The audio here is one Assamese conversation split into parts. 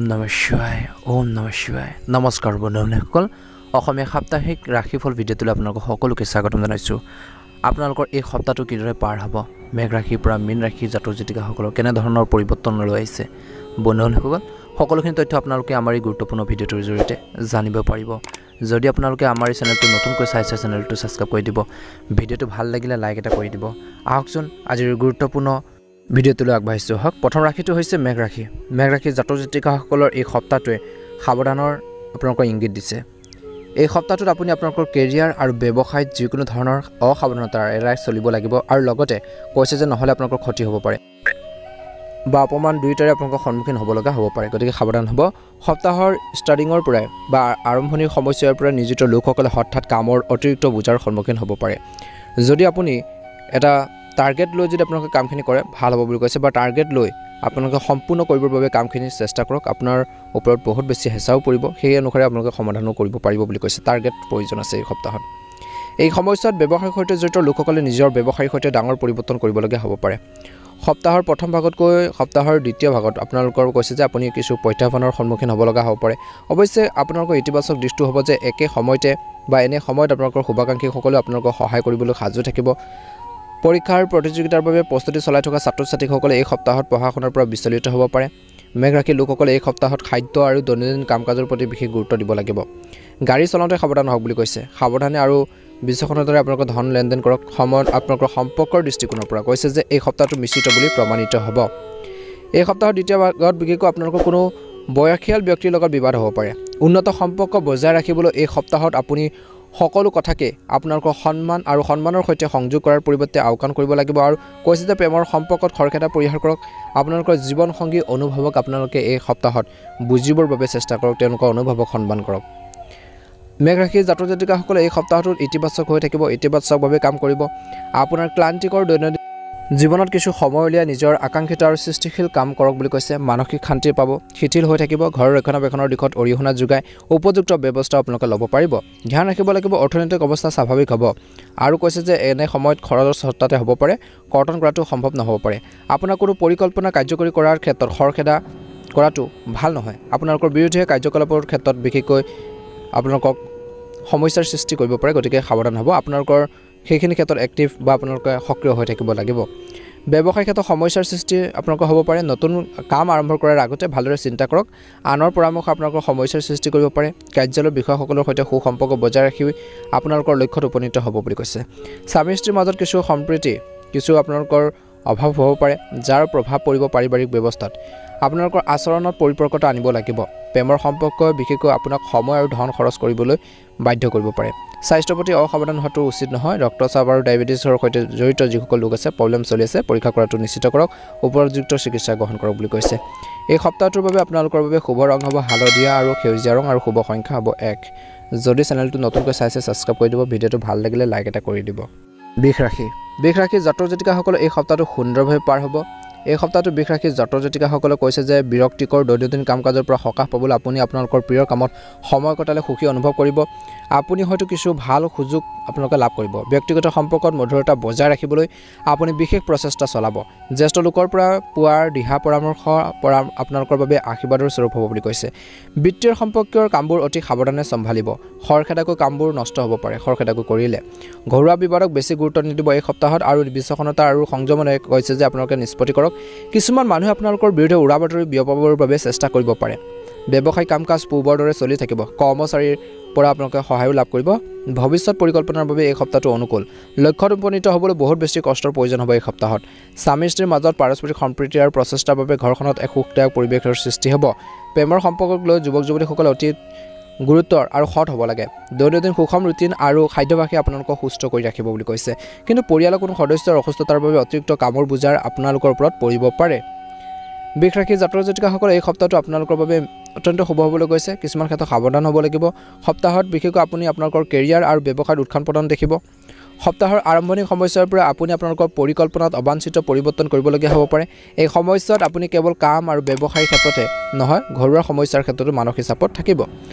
ওম নমঃ শিৱায় নমস্কাৰ বন্ধুসকল অসমীয়া সাপ্তাহিক ৰাশিফল ভিডিঅ'টোলৈ আপোনালোকক সকলোকে স্বাগতম জনাইছোঁ আপোনালোকৰ এই সপ্তাহটো কিদৰে পাৰ হ'ব মেঘ ৰাশিৰ পৰা মীন ৰাশিৰ জাতক জাতিকাসকলৰ কেনে ধৰণৰ পৰিৱৰ্তন লৈ আহিছে বন্ধুসকল সকলোখিনি তথ্য আপোনালোকে আমাৰ এই গুৰুত্বপূৰ্ণ ভিডিঅ'টোৰ জৰিয়তে জানিব পাৰিব যদি আপোনালোকে আমাৰ এই চেনেলটো নতুনকৈ চাইছে চেনেলটো সাবস্ক্ৰাইব কৰি দিব ভিডিঅ'টো ভাল লাগিলে লাইক এটা কৰি দিব আহকচোন আজিৰ গুৰুত্বপূৰ্ণ ভিডিঅ'টোলৈ আগবাঢ়িছোঁ হওক প্ৰথম ৰাশিটো হৈছে মেঘ ৰাশিৰ জাতক জাতিকাসকলৰ এই সপ্তাহটোৱে সাৱধানৰ আপোনালোকৰ ইংগিত দিছে এই সপ্তাহটোত আপুনি আপোনালোকৰ কেৰিয়াৰ আৰু ব্যৱসায়ত যিকোনো ধৰণৰ অসাৱধানতা এৰাই চলিব লাগিব আৰু লগতে কৈছে যে নহলে আপোনালোকৰ ক্ষতি হ'ব পাৰে বা অপমান দুইটাৰে আপোনালোকৰ সন্মুখীন হ'ব লগা হ'ব পাৰে গতিকে সাৱধান হ'ব সপ্তাহৰ ষ্টাৰ্টিঙৰ পৰাই বা আৰম্ভণিৰ সময়ছোৱাৰ পৰা নিয়োজিত লোকসকলে হঠাৎ কামৰ অতিৰিক্ত বোজাৰ সন্মুখীন হ'ব পাৰে যদি আপুনি এটা টাৰ্গেট লৈ যদি আপোনালোকে কামখিনি কৰে ভাল হ'ব বুলি কৈছে বা টাৰ্গেট লৈ আপোনালোকে সম্পূৰ্ণ কৰিবৰ বাবে কামখিনি চেষ্টা কৰক আপোনাৰ ওপৰত বহুত বেছি হেঁচাও পৰিব সেই অনুসাৰে আপোনালোকে সমাধানো কৰিব পাৰিব বুলি কৈছে টাৰ্গেট প্ৰয়োজন আছে এই সপ্তাহত এই সময়ছোৱাত ব্যৱসায়ৰ সৈতে জড়িত লোকসকলে নিজৰ ব্যৱসায়ৰ সৈতে ডাঙৰ পৰিৱৰ্তন কৰিবলগীয়া হ'ব পাৰে সপ্তাহৰ প্ৰথম ভাগতকৈ সপ্তাহৰ দ্বিতীয় ভাগত আপোনালোকৰ কৈছে যে আপুনি কিছু প্ৰত্যাহ্বানৰ সন্মুখীন হ'ব লগা হ'ব পাৰে অৱশ্যে আপোনালোকৰ ইতিবাচক দৃষ্টি হ'ব যে একে সময়তে বা এনে সময়ত আপোনালোকৰ শুভাকাংক্ষীসকলে আপোনালোকক সহায় কৰিবলৈ সাজু থাকিব পৰীক্ষাৰ প্ৰতিযোগিতাৰ বাবে প্ৰস্তুতি চলাই থকা ছাত্ৰ ছাত্ৰীসকলে এই সপ্তাহত পঢ়া শুনাৰ পৰা বিচলিত হ'ব পাৰে মেঘ ৰাশিৰ লোকসকলে এই সপ্তাহত খাদ্য আৰু দৈনন্দিন কাম কাজৰ প্ৰতি বিশেষ গুৰুত্ব দিব লাগিব গাড়ী চলাওঁতে সাৱধান হওক বুলি কৈছে সাৱধানে আৰু বিচক্ষণতাৰে আপোনালোকৰ ধন লেনদেন কৰক সময়ত আপোনালোকৰ সম্পৰ্কৰ দৃষ্টিকোণৰ পৰা কৈছে যে এই সপ্তাহটো মিশ্ৰিত বুলি প্ৰমাণিত হ'ব এই সপ্তাহৰ দ্বিতীয় ভাগত বিশেষকৈ আপোনালোকৰ কোনো বয়সীয়াল ব্যক্তিৰ লগত বিবাদ হ'ব পাৰে উন্নত সম্পৰ্ক বজাই ৰাখিবলৈ এই সপ্তাহত আপুনি সকলো কথাকে আপোনালোকৰ সন্মান আৰু সন্মানৰ সৈতে সংযোগ কৰাৰ পৰিৱৰ্তে আওকাণ কৰিব লাগিব আৰু কৈছে যে প্ৰেমৰ সম্পৰ্কত খৰখেদা পৰিহাৰ কৰক আপোনালোকৰ জীৱনসংগী অনুভৱক আপোনালোকে এই সপ্তাহত বুজিবৰ বাবে চেষ্টা কৰক তেওঁলোকৰ অনুভৱক সন্মান কৰক মেঘ ৰাশিৰ জাতক জাতিকাসকলে এই সপ্তাহটোত ইতিবাচক হৈ থাকিব ইতিবাচকভাৱে কাম কৰিব আপোনাৰ ক্লান্তিকৰ দৈনন্দিন জীৱনত কিছু সময় উলিয়াই নিজৰ আকাংক্ষিত আৰু সৃষ্টিশীল কাম কৰক বুলি কৈছে মানসিক শান্তি পাব শিথিল হৈ থাকিব ঘৰৰ ৰক্ষণাবেক্ষণৰ দিশত অৰিহণা যোগাই উপযুক্ত ব্যৱস্থা আপোনালোকে ল'ব পাৰিব ধ্যান ৰাখিব লাগিব অৰ্থনৈতিক অৱস্থা স্বাভাৱিক হ'ব আৰু কৈছে যে এনে সময়ত খৰচ হঠাতে হ'ব পাৰে কৰ্তন কৰাটো সম্ভৱ নহ'ব পাৰে আপোনাৰ কোনো পৰিকল্পনা কাৰ্যকৰী কৰাৰ ক্ষেত্ৰত খৰখেদা কৰাটো ভাল নহয় আপোনালোকৰ বিৰুদ্ধে কাৰ্যকলাপৰ ক্ষেত্ৰত বিশেষকৈ আপোনালোকক সমস্যাৰ সৃষ্টি কৰিব পাৰে গতিকে সাৱধান হ'ব আপোনালোকৰ সেইখিনি ক্ষেত্ৰত এক্টিভ বা আপোনালোকে সক্ৰিয় হৈ থাকিব লাগিব ব্যৱসায় ক্ষেত্ৰত সমস্যাৰ সৃষ্টি আপোনালোকৰ হ'ব পাৰে নতুন কাম আৰম্ভ কৰাৰ আগতে ভালদৰে চিন্তা কৰক আনৰ পৰামৰ্শ আপোনালোকৰ সমস্যাৰ সৃষ্টি কৰিব পাৰে কাৰ্যালয়ৰ বিষয়াসকলৰ সৈতে সুসম্পৰ্ক বজাই ৰাখি আপোনালোকৰ লক্ষ্যত উপনীত হ'ব বুলি কৈছে স্বামী স্ত্ৰীৰ মাজত কিছু সম্প্ৰীতি কিছু আপোনালোকৰ অভাৱ হ'ব পাৰে যাৰ প্ৰভাৱ পৰিব পাৰিবাৰিক ব্যৱস্থাত আপোনালোকৰ আচৰণত পৰিপক্কতা আনিব লাগিব প্ৰেমৰ সম্পৰ্কই বিশেষকৈ আপোনাক সময় আৰু ধন খৰচ কৰিবলৈ বাধ্য কৰিব পাৰে স্বাস্থ্যৰ প্ৰতি অসাৱধান হোৱাটো উচিত নহয় ৰক্তচাপ আৰু ডায়েবেটিছৰ সৈতে জড়িত যিসকল লোক আছে প্ৰব্লেম চলি আছে পৰীক্ষা কৰাটো নিশ্চিত কৰক উপযুক্ত চিকিৎসা গ্ৰহণ কৰক বুলি কৈছে এই সপ্তাহটোৰ বাবে আপোনালোকৰ বাবে শুভ ৰং হ'ব হালধীয়া আৰু সেউজীয়া ৰং আৰু শুভ সংখ্যা হ'ব 1 যদি চেনেলটো নতুনকৈ চাইছে ছাবস্ক্ৰাইব কৰি দিব ভিডিঅ'টো ভাল লাগিলে লাইক এটা কৰি দিব বৃষ ৰাশিৰ জাতক জাতিকাসকলে এই সপ্তাহটো সুন্দৰভাৱে পাৰ হ'ব এই সপ্তাহটো বৃষ ৰাশিৰ জাতক জাতিকাসকলে কৈছে যে বিৰক্তিকৰ দৈনন্দিন কাম কাজৰ পৰা সকাহ পাবলৈ আপুনি আপোনালোকৰ প্ৰিয় কামত সময় কটালে সুখী অনুভৱ কৰিব আপুনি হয়তো কিছু ভাল সুযোগ আপোনালোকে লাভ কৰিব ব্যক্তিগত সম্পৰ্কত মধুৰতা বজাই ৰাখিবলৈ আপুনি বিশেষ প্ৰচেষ্টা চলাব জ্যেষ্ঠ লোকৰ পৰা পোৱাৰ দিহা পৰামৰ্শ পৰা আপোনালোকৰ বাবে আশীৰ্বাদৰ স্বৰূপ হ'ব বুলি কৈছে বিত্তীয় সম্পৰ্কীয় কামবোৰ অতি সাৱধানে চম্ভালিব খৰখেদাকৈ কামবোৰ নষ্ট হ'ব পাৰে খৰখেদাকৈ কৰিলে ঘৰুৱা বিবাদক বেছি গুৰুত্ব নিদিব এই সপ্তাহত আৰু বিচক্ষণতা আৰু সংযমনে কৈছে যে আপোনালোকে নিষ্পত্তি কৰক কিছুমান মানুহে আপোনালোকৰ বিৰুদ্ধে উৰা বাতৰি বিয়পাবৰ বাবে চেষ্টা কৰিব পাৰে ব্যৱসায়িক কাম কাজ পূৰ্বৰ দৰে চলি থাকিব কৰ্মচাৰীৰ পৰা আপোনালোকে সহায়ো লাভ কৰিব ভৱিষ্যত পৰিকল্পনাৰ বাবে এই সপ্তাহটো অনুকূল লক্ষ্যত উপনীত হ'বলৈ বহুত বেছি কষ্টৰ প্ৰয়োজন হ'ব এই সপ্তাহত স্বামী স্ত্ৰীৰ মাজত পাৰস্পৰিক সম্প্ৰীতি আৰু প্ৰচেষ্টাৰ বাবে ঘৰখনত এক সুখদায়ক পৰিৱেশৰ সৃষ্টি হ'ব প্ৰেমৰ সম্পৰ্কক লৈ যুৱক যুৱতীসকলে অতি গুৰুত্বৰ আৰু সৎ হ'ব লাগে দৈনন্দিন সুষম ৰুটিন আৰু খাদ্যাভ্যাসে আপোনালোকক সুস্থ কৰি ৰাখিব বুলি কৈছে কিন্তু পৰিয়ালৰ কোনো সদস্যৰ অসুস্থতাৰ বাবে অতিৰিক্ত কামৰ বোজাৰ আপোনালোকৰ ওপৰত পৰিব পাৰে বৃষ ৰাশিৰ জাতক জাতিকাসকলে এই সপ্তাহটো আপোনালোকৰ বাবে অত্যন্ত শুভ হ'বলৈ গৈছে কিছুমান ক্ষেত্ৰত সাৱধান হ'ব লাগিব সপ্তাহত বিশেষকৈ আপুনি আপোনালোকৰ কেৰিয়াৰ আৰু ব্যৱসায়ত উত্থান পতন দেখিব সপ্তাহৰ আৰম্ভণিৰ সময়ছোৱাৰ পৰা আপুনি আপোনালোকৰ পৰিকল্পনাত অবাঞ্ছিত পৰিৱৰ্তন কৰিবলগীয়া হ'ব পাৰে এই সময়ছোৱাত আপুনি কেৱল কাম আৰু ব্যৱসায়িক ক্ষেত্ৰতে নহয় ঘৰুৱা সমস্যাৰ ক্ষেত্ৰতো মানসিক চাপত থাকিব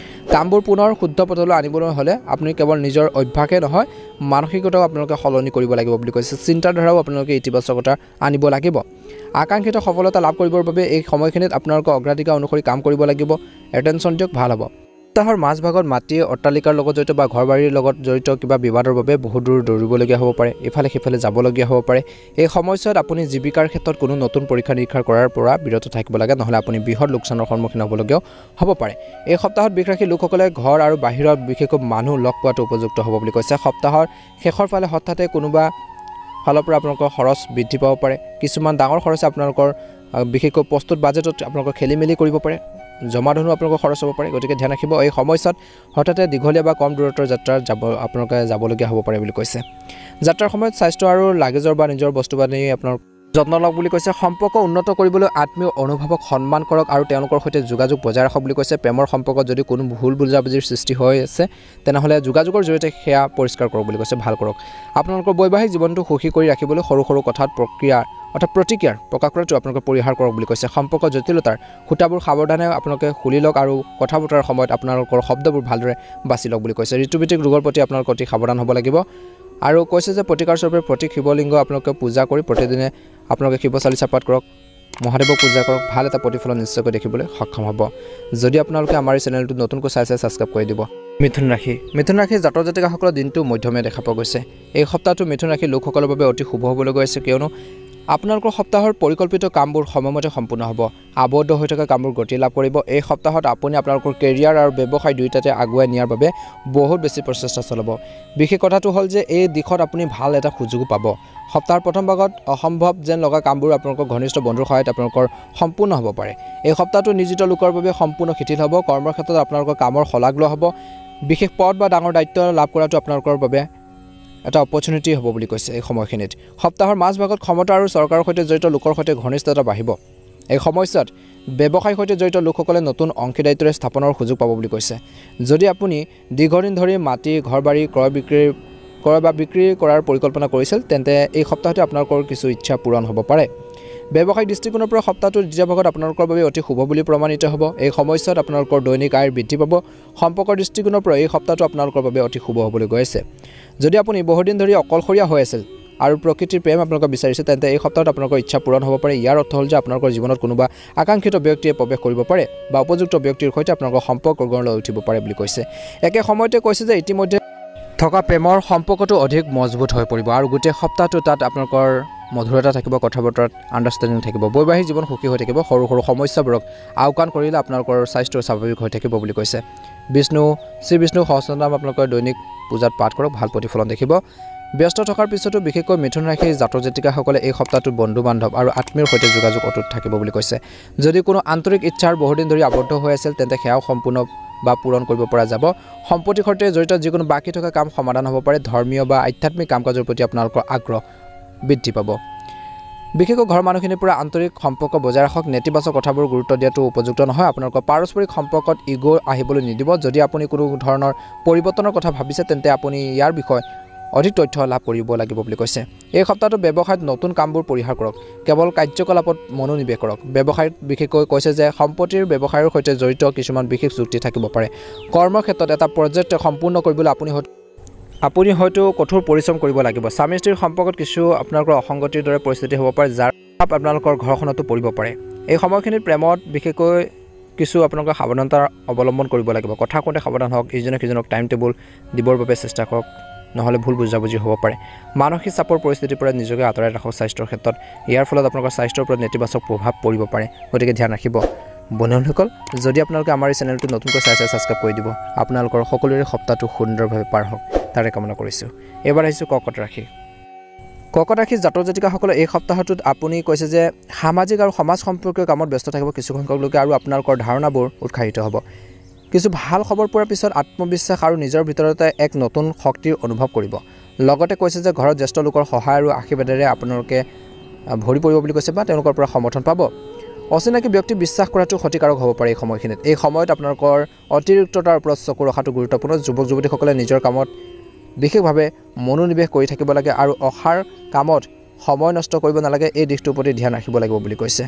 কামবোৰ পুনৰ শুদ্ধ পথলৈ আনিবলৈ হ'লে আপুনি কেৱল নিজৰ অভ্যাসে নহয় মানসিকতাও আপোনালোকে সলনি কৰিব লাগিব বুলি কৈছে চিন্তাধাৰাও আপোনালোকে ইতিবাচকতা আনিব লাগিব আকাংক্ষিত সফলতা লাভ কৰিবৰ বাবে এই সময়খিনিত আপোনালোকৰ অগ্ৰাধিকাৰ অনুসৰি কাম কৰিব লাগিব এটেনশ্যন দিয়ক ভাল হ'ব সপ্তাহৰ মাজভাগত মাটি অট্টালিকাৰ লগত জড়িত বা ঘৰবাৰীৰ লগত জড়িত কিবা বিবাদৰ বাবে বহুত দূৰ দৌৰিবলগীয়া হ'ব পাৰে ইফালে সিফালে যাবলগীয়া হ'ব পাৰে এই সময়ছোৱাত আপুনি জীৱিকাৰ ক্ষেত্ৰত কোনো নতুন পৰীক্ষা নিৰীক্ষা কৰাৰ পৰা বিৰত থাকিব লাগে নহলে আপুনি বৃহৎ লোকচানৰ সন্মুখীন হ'বলগীয়া হ'ব পাৰে এই সপ্তাহত বৃষ ৰাশিৰ লোকসকলে ঘৰ আৰু বাহিৰত বিশেষকৈ মানুহ লগ পোৱাটো উপযুক্ত হ'ব বুলি কৈছে সপ্তাহৰ শেষৰ ফালে হঠাতে কোনোবা ফালৰ পৰা আপোনালোকৰ খৰচ বৃদ্ধি পাব পাৰে কিছুমান ডাঙৰ খৰচে আপোনালোকৰ বিশেষকৈ প্ৰস্তুত বাজেটত আপোনালোকৰ খেলিমেলি কৰিব পাৰে জমা ধনো আপোনালোকৰ খৰচ হ'ব পাৰে গতিকে ধ্যান ৰাখিব এই সময়ছোৱাত হঠাতে দীঘলীয়া বা কম দূৰত্বৰ যাত্ৰাত আপোনালোকে যাবলগীয়া হ'ব পাৰে বুলি কৈছে যাত্ৰাৰ সময়ত স্বাস্থ্য আৰু লাগেজৰ বা নিজৰ বস্তু বাহিনী আপোনাৰ যত্ন লওক বুলি কৈছে সম্পৰ্ক উন্নত কৰিবলৈ আত্মীয় অনুভৱক সন্মান কৰক আৰু তেওঁলোকৰ সৈতে যোগাযোগ বজাই ৰাখক বুলি কৈছে প্ৰেমৰ সম্পৰ্কত যদি কোনো ভুল বুজাবুজিৰ সৃষ্টি হৈ আছে তেনেহ'লে যোগাযোগৰ জৰিয়তে সেয়া পৰিষ্কাৰ কৰক বুলি কৈছে ভাল কৰক আপোনালোকৰ বৈবাহিক জীৱনটো সুখী কৰি ৰাখিবলৈ সৰু সৰু কথাত প্ৰতিক্ৰিয়াৰ প্ৰকাশ কৰাটো আপোনালোকে পৰিহাৰ কৰক বুলি কৈছে সম্পৰ্ক জটিলতাৰ খুঁটাবোৰ সাৱধানে আপোনালোকে খুলি লওক আৰু কথা বতৰাৰ সময়ত আপোনালোকৰ শব্দবোৰ ভালদৰে বাছি লওক বুলি কৈছে ঋতুভিত্তিক ৰোগৰ প্ৰতি আপোনালোক অতি সাৱধান হ'ব লাগিব আৰু কৈছে যে প্ৰতিকাৰ স্বৰূপে প্ৰতীক শিৱলিংগ আপোনালোকে পূজা কৰি প্ৰতিদিনে আপোনালোকে শিৱ চালিচা পাঠ কৰক মহাদেৱক পূজা কৰক ভাল এটা প্ৰতিফলন নিশ্চয়কৈ দেখিবলৈ সক্ষম হ'ব যদি আপোনালোকে আমাৰ এই চেনেলটো নতুনকৈ চাই ছাবস্ক্ৰাইব কৰি দিব মিথুন ৰাশিৰ জাতক জাতিকাসকলৰ দিনটো মধ্যমীয়া দেখা পোৱা গৈছে এই সপ্তাহটো মিথুন ৰাশিৰ লোকসকলৰ বাবে অতি শুভ হ'বলৈ গৈ আছে কিয়নো আপোনালোকৰ সপ্তাহৰ পৰিকল্পিত কামবোৰ সময়মতে সম্পূৰ্ণ হ'ব আবদ্ধ হৈ থকা কামবোৰ গতি লাভ কৰিব এই সপ্তাহত আপুনি আপোনালোকৰ কেৰিয়াৰ আৰু ব্যৱসায় দুয়োটাতে আগুৱাই নিয়াৰ বাবে বহুত বেছি প্ৰচেষ্টা চলাব বিশেষ কথাটো হ'ল যে এই দিশত আপুনি ভাল এটা সুযোগ পাব সপ্তাহৰ প্ৰথম ভাগত অসম্ভৱ যেন লগা কামবোৰ আপোনালোকৰ ঘনিষ্ঠ বন্ধুৰ সহায়ত আপোনালোকৰ সম্পূৰ্ণ হ'ব পাৰে এই সপ্তাহটো নিয়োজিত লোকৰ বাবে সম্পূৰ্ণ শিথিল হ'ব কৰ্মৰ ক্ষেত্ৰত আপোনালোকৰ কামৰ শলাগ লোৱা হ'ব বিশেষ পদ বা ডাঙৰ দায়িত্ব লাভ কৰাটো আপোনালোকৰ বাবে এটা অপৰচুনিটি হ'ব বুলি কৈছে এই সময়খিনিত সপ্তাহৰ মাজভাগত ক্ষমতা আৰু চৰকাৰৰ সৈতে জড়িত লোকৰ সৈতে ঘনিষ্ঠতা বাঢ়িব এই সময়ছোৱাত ব্যৱসায়ৰ সৈতে জড়িত লোকসকলে নতুন অংশীদাৰিত্বৰে স্থাপনৰ সুযোগ পাব বুলি কৈছে যদি আপুনি দীৰ্ঘদিন ধৰি মাটি ঘৰবাৰী ক্ৰয় বিক্ৰী কৰাৰ পৰিকল্পনা কৰিছিল তেন্তে এই সপ্তাহতে আপোনালোকৰ কিছু ইচ্ছা পূৰণ হ'ব পাৰে ব্যৱসায়িক দৃষ্টিকোণৰ পৰা সপ্তাহটোৰ দ্বিতীয় ভাগত আপোনালোকৰ বাবে অতি শুভ বুলি প্ৰমাণিত হ'ব এই সময়ছোৱাত আপোনালোকৰ দৈনিক আয় বৃদ্ধি পাব সম্পৰ্কৰ দৃষ্টিকোণৰ পৰা এই সপ্তাহটো আপোনালোকৰ বাবে অতি শুভ হ'বলৈ গৈ আছে যদি আপুনি বহুদিন ধৰি অকলশৰীয়া হৈ আছিল আৰু প্ৰকৃতিৰ প্ৰেম আপোনালোকে বিচাৰিছে তেন্তে এই সপ্তাহত আপোনালোকৰ ইচ্ছা পূৰণ হ'ব পাৰে ইয়াৰ অৰ্থ হ'ল যে আপোনালোকৰ জীৱনত কোনোবা আকাংক্ষিত ব্যক্তিয়ে প্ৰৱেশ কৰিব পাৰে বা উপযুক্ত ব্যক্তিৰ সৈতে আপোনালোকৰ সম্পৰ্ক গঢ় লৈ উঠিব পাৰে বুলি কৈছে একে সময়তে কৈছে যে ইতিমধ্যে থকা প্ৰেমৰ সম্পৰ্কটো অধিক মজবুত হৈ পৰিব আৰু গোটেই সপ্তাহটো তাত আপোনালোকৰ মধুৰতা থাকিব কথা বতৰাত আণ্ডাৰষ্টেণ্ডিং থাকিব বৈবাহিক জীৱন সুখী হৈ থাকিব সৰু সৰু সমস্যাবোৰক আওকাণ কৰিলে আপোনালোকৰ স্বাস্থ্য স্বাভাৱিক হৈ থাকিব বুলি কৈছে শ্ৰী বিষ্ণু সহস্ৰনাম আপোনালোকৰ দৈনিক পূজাত পাঠ কৰক ভাল প্ৰতিফলন দেখিব ব্যস্ত থকাৰ পিছতো বিশেষকৈ মিথুন ৰাশিৰ জাতক জাতিকাসকলে এই সপ্তাহটোত বন্ধু বান্ধৱ আৰু আত্মীয়ৰ সৈতে যোগাযোগ অটুট থাকিব বুলি কৈছে যদি কোনো আন্তৰিক ইচ্ছাৰ বহুদিন ধৰি আবদ্ধ হৈ আছিল তেন্তে সেয়াও সম্পূৰ্ণ বা পূৰণ কৰিব পৰা যাব সম্পত্তিৰ সৈতে জড়িত যিকোনো বাকী থকা কাম সমাধান হ'ব পাৰে ধৰ্মীয় বা আধ্যাত্মিক কাম কাজৰ প্ৰতি আপোনালোকৰ আগ্ৰহ বৃদ্ধি পাব বিশেষকৈ ঘৰৰ মানুহখিনিৰ পৰা আন্তৰিক সম্পৰ্ক বজাই ৰাখক নেতিবাচক কথাবোৰ গুৰুত্ব দিয়াটো উপযুক্ত নহয় আপোনালোকৰ পাৰস্পৰিক সম্পৰ্কত ইগো আহিবলৈ নিদিব যদি আপুনি কোনো ধৰণৰ পৰিৱৰ্তনৰ কথা ভাবিছে তেন্তে আপুনি ইয়াৰ বিষয়ে অধিক তথ্য লাভ কৰিব লাগিব বুলি কৈছে এই সপ্তাহটো ব্যৱসায়ত নতুন কামবোৰ পৰিহাৰ কৰক কেৱল কাৰ্যকলাপত মনোনিৱেশ কৰক ব্যৱসায়ত বিশেষকৈ কৈছে যে সম্পত্তিৰ ব্যৱসায়ৰ সৈতে জড়িত কিছুমান বিশেষ চুক্তি থাকিব পাৰে কৰ্মৰ ক্ষেত্ৰত এটা প্ৰজেক্ট সম্পূৰ্ণ কৰিবলৈ আপুনি হয়তো কঠোৰ পৰিশ্ৰম কৰিব লাগিব স্বামী স্ত্ৰীৰ সম্পৰ্কত কিছু আপোনালোকৰ অসংগতিৰ দৰে পৰিস্থিতি হ'ব পাৰে যাৰ আপোনালোকৰ ঘৰখনতো পৰিব পাৰে এই সময়খিনিত প্ৰেমত বিশেষকৈ কিছু আপোনালোকৰ সাৱধানতা অৱলম্বন কৰিব লাগিব কথা কওঁতে সাৱধান হওক ইজনে সিজনক টাইম টেবুল দিবৰ বাবে চেষ্টা কৰক নহ'লে ভুল বুজাবুজি হ'ব পাৰে মানসিক চাপৰ পৰিস্থিতিৰ পৰা নিজকে আঁতৰাই ৰাখক স্বাস্থ্যৰ ক্ষেত্ৰত ইয়াৰ ফলত আপোনালোকৰ স্বাস্থ্যৰ ওপৰত নেতিবাচক প্ৰভাৱ পৰিব পাৰে গতিকে ধ্যান ৰাখিব বন্ধুসকল যদি আপোনালোকে আমাৰ এই চেনেলটো নতুনকৈ চাই ছাবস্ক্ৰাইব কৰি দিব আপোনালোকৰ সকলোৰে সপ্তাহটো সুন্দৰভাৱে পাৰ হওক তাৰে কামনা কৰিছোঁ এবাৰ আহিছোঁ কৰ্কট ৰাশিৰ জাতক জাতিকাসকলে এই সপ্তাহটোত আপুনি কৈছে যে সামাজিক আৰু সমাজ সম্পৰ্কীয় কামত ব্যস্ত থাকিব কিছু সংখ্যক লোকে আৰু আপোনালোকৰ ধাৰণাবোৰ উৎসাহিত হ'ব কিছু ভাল খবৰ পোৱাৰ পিছত আত্মবিশ্বাস আৰু নিজৰ ভিতৰতে এক নতুন শক্তিৰ অনুভৱ কৰিব লগতে কৈছে যে ঘৰত জ্যেষ্ঠ লোকৰ সহায় আৰু আশীৰ্বাদেৰে আপোনালোকে ভৰি পৰিব বুলি কৈছে বা তেওঁলোকৰ পৰা সমৰ্থন পাব অচিনাকি ব্যক্তি বিশ্বাস কৰাটো ক্ষতিকাৰক হ'ব পাৰে এই সময়খিনিত এই সময়ত আপোনালোকৰ অতিৰিক্ততাৰ ওপৰত চকু ৰখাটো গুৰুত্বপূৰ্ণ যুৱক যুৱতীসকলে নিজৰ কামত বিশেষভাৱে মনোনিৱেশ কৰি থাকিব লাগে আৰু অসাৰ কামত সময় নষ্ট কৰিব নালাগে এই দিশটোৰ প্ৰতি ধ্যান ৰাখিব লাগিব বুলি কৈছে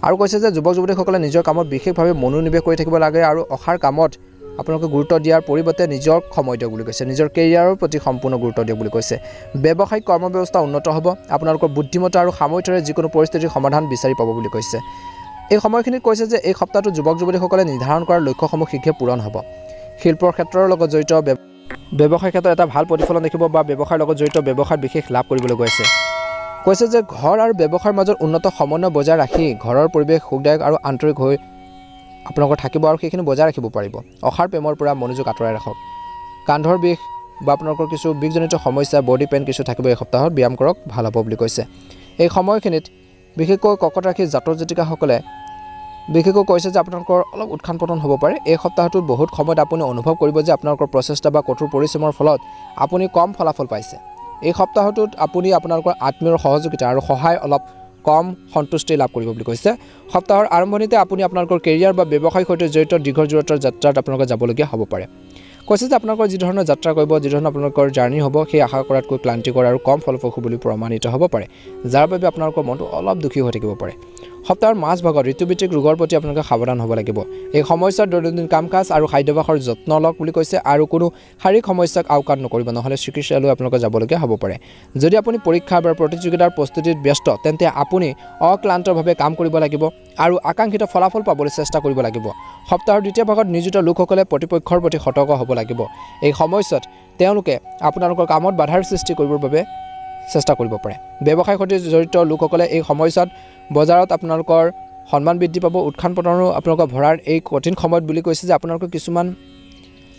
আৰু কৈছে যে যুৱক যুৱতীসকলে নিজৰ কামত বিশেষভাৱে মনোনিৱেশ কৰি থাকিব লাগে আৰু অসাৰ কামত আপোনালোকে গুৰুত্ব দিয়াৰ পৰিৱৰ্তে নিজৰ সময় দিয়ক বুলি কৈছে নিজৰ কেৰিয়াৰৰ প্ৰতি সম্পূৰ্ণ গুৰুত্ব দিয়ক বুলি কৈছে ব্যৱসায়িক কৰ্ম ব্যৱস্থা উন্নত হ'ব আপোনালোকৰ বুদ্ধিমত্তা আৰু সামৰ্থ্যৰে যিকোনো পৰিস্থিতিৰ সমাধান বিচাৰি পাব বুলি কৈছে এই সময়খিনিত কৈছে যে এই সপ্তাহটো যুৱক যুৱতীসকলে নিৰ্ধাৰণ কৰা লক্ষ্যসমূহ শীঘ্ৰে পূৰণ হ'ব শিল্পৰ ক্ষেত্ৰৰ লগত জড়িত ব্যৱসায় ক্ষেত্ৰত এটা ভাল প্ৰতিফলন দেখিব বা ব্যৱসায়ৰ লগত জড়িত ব্যৱসায়ত বিশেষ লাভ কৰিবলৈ কৈছে যে ঘৰ আৰু ব্যৱসায়ৰ মাজত উন্নত সমন্বয় বজাই ৰাখি ঘৰৰ পৰিৱেশ সুখদায়ক আৰু আন্তৰিক হৈ আপোনালোকৰ থাকিব আৰু সেইখিনি বজাই ৰাখিব পাৰিব অসাৰ প্ৰেমৰ পৰা মনোযোগ আঁতৰাই ৰাখক কান্ধৰ বিষ বা আপোনালোকৰ কিছু বিষজনিত সমস্যা বডি পেইন কিছু থাকিব এই সপ্তাহত ব্যায়াম কৰক ভাল হ'ব বুলি কৈছে এই সময়খিনিত বিশেষকৈ ককট ৰাশিৰ জাতক জাতিকাসকলে বিশেষকৈ কৈছে যে আপোনালোকৰ অলপ উৎখান পতন হ'ব পাৰে এই সপ্তাহটোত বহুত সময়ত আপুনি অনুভৱ কৰিব যে আপোনালোকৰ প্ৰচেষ্টা বা কঠোৰ পৰিশ্ৰমৰ ফলত আপুনি কম ফলাফল পাইছে এই সপ্তাহটোত আপুনি আপোনালোকৰ আত্মীয়ৰ সহযোগিতা আৰু সহায় অলপ কম সন্তুষ্টি লাভ কৰিব বুলি কৈছে সপ্তাহৰ আৰম্ভণিতে আপুনি আপোনালোকৰ কেৰিয়াৰ বা ব্যৱসায়ৰ সৈতে জড়িত দীৰ্ঘ দূৰত্বৰ যাত্ৰাত আপোনালোকে যাবলগীয়া হ'ব পাৰে কৈছে যে আপোনালোকৰ যি ধৰণৰ যাত্ৰা কৰিব যি ধৰণৰ আপোনালোকৰ জাৰ্ণি হ'ব সেই আশা কৰাতকৈ ক্লান্তিকৰ আৰু কম ফলপ্ৰসূ বুলি প্ৰমাণিত হ'ব পাৰে যাৰ বাবে আপোনালোকৰ মনটো অলপ দুখী হৈ থাকিব পাৰে সপ্তাহৰ মাজভাগত ঋতুভিত্তিক ৰোগৰ প্ৰতি আপোনালোকে সাৱধান হ'ব লাগিব এই সমস্যাৰ দৈনন্দিন কাম কাজ আৰু খাদ্যাভ্যাসৰ যত্ন লওক বুলি কৈছে আৰু কোনো শাৰীৰিক সমস্যাক আওকাণ নকৰিব নহ'লে চিকিৎসালয়লৈ আপোনালোকে যাবলগীয়া হ'ব পাৰে যদি আপুনি পৰীক্ষা বা প্ৰতিযোগিতাৰ প্ৰস্তুতিত ব্যস্ত তেন্তে আপুনি অক্লান্তভাৱে কাম কৰিব লাগিব আৰু আকাংক্ষিত ফলাফল পাবলৈ চেষ্টা কৰিব লাগিব সপ্তাহৰ দ্বিতীয় ভাগত নিয়োজিত লোকসকলে প্ৰতিপক্ষৰ প্ৰতি সতৰ্ক হ'ব লাগিব এই সময়ছোৱাত তেওঁলোকে আপোনালোকৰ কামত বাধাৰ সৃষ্টি কৰিবৰ বাবে চেষ্টা কৰিব পাৰে ব্যৱসায়ৰ সৈতে জড়িত লোকসকলে এই সময়ছোৱাত বজাৰত আপোনালোকৰ সন্মান বৃদ্ধি পাব উৎখান পতনো আপোনালোকৰ ভৰাৰ এই কঠিন সময়ত বুলি কৈছে যে আপোনালোকে কিছুমান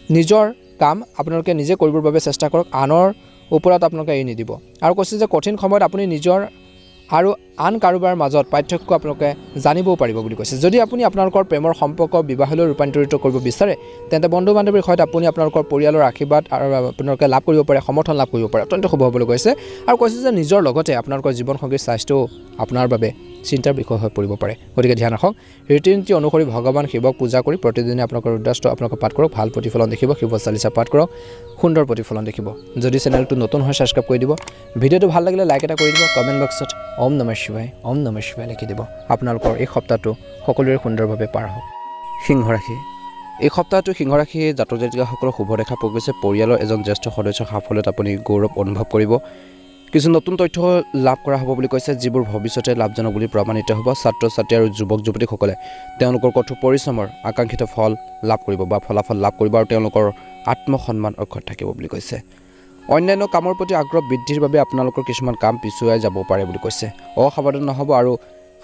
নিজৰ কাম আপোনালোকে নিজে কৰিবৰ বাবে চেষ্টা কৰক আনৰ ওপৰত আপোনালোকে এৰি নিদিব আৰু কৈছে যে কঠিন সময়ত আপুনি নিজৰ আৰু আন কাৰোবাৰ মাজত পাৰ্থক্য আপোনালোকে জানিবও পাৰিব বুলি কৈছে যদি আপুনি আপোনালোকৰ প্ৰেমৰ সম্পৰ্ক বিবাহলৈ ৰূপান্তৰিত কৰিব বিচাৰে তেন্তে বন্ধু বান্ধৱীৰ সৈতে আপুনি আপোনালোকৰ পৰিয়ালৰ আশীৰ্বাদ আৰু আপোনালোকে লাভ কৰিব পাৰে সমৰ্থন লাভ কৰিব পাৰে অত্যন্ত শুভ হ'বলৈ কৈছে আৰু কৈছে যে নিজৰ লগতে আপোনালোকৰ জীৱনসংগীৰ স্বাস্থ্যও আপোনাৰ বাবে চিন্তাৰ বিষয় হৈ পৰিব পাৰে গতিকে ধ্যান ৰাখক ৰীতি নীতি অনুসৰি ভগৱান শিৱক পূজা কৰি প্ৰতিদিনে আপোনালোকৰ উদ্দেশ্য আপোনালোকে পাঠ কৰক ভাল প্ৰতিফলন দেখিব শিৱ চালিচা পাঠ কৰক সুন্দৰ প্ৰতিফলন দেখিব যদি চেনেলটো নতুন হয় ছাবস্ক্ৰাইব কৰি দিব ভিডিঅ'টো ভাল লাগিলে লাইক এটা কৰি দিব কমেণ্ট বক্সত ওম নমঃ শিৱায় লিখি দিব আপোনালোকৰ এই সপ্তাহটো সকলোৰে সুন্দৰভাৱে পাৰ হওক সিংহ ৰাশি এই সপ্তাহটো সিংহ ৰাশি জাতক জাতিকাসকলৰ শুভ দেখা পোৱা গৈছে পৰিয়ালৰ এজন জ্যেষ্ঠ সদস্যৰ সাফল্যত আপুনি গৌৰৱ অনুভৱ কৰিব কিছু নতুন তথ্য লাভ কৰা হ'ব বুলি কৈছে যিবোৰ ভৱিষ্যতে লাভজনক বুলি প্ৰমাণিত হ'ব ছাত্ৰ ছাত্ৰী আৰু যুৱক যুৱতীসকলে তেওঁলোকৰ কঠোৰ পৰিশ্ৰমৰ আকাংক্ষিত ফল লাভ কৰিব বা ফলাফল লাভ কৰিব আৰু তেওঁলোকৰ আত্মসন্মান অক্ষত থাকিব বুলি কৈছে অন্যান্য কামৰ প্ৰতি আগ্ৰহ বৃদ্ধিৰ বাবে আপোনালোকৰ কিছুমান কাম পিছুৱাই যাব পাৰে বুলি কৈছে অসাৱধান নহ'ব আৰু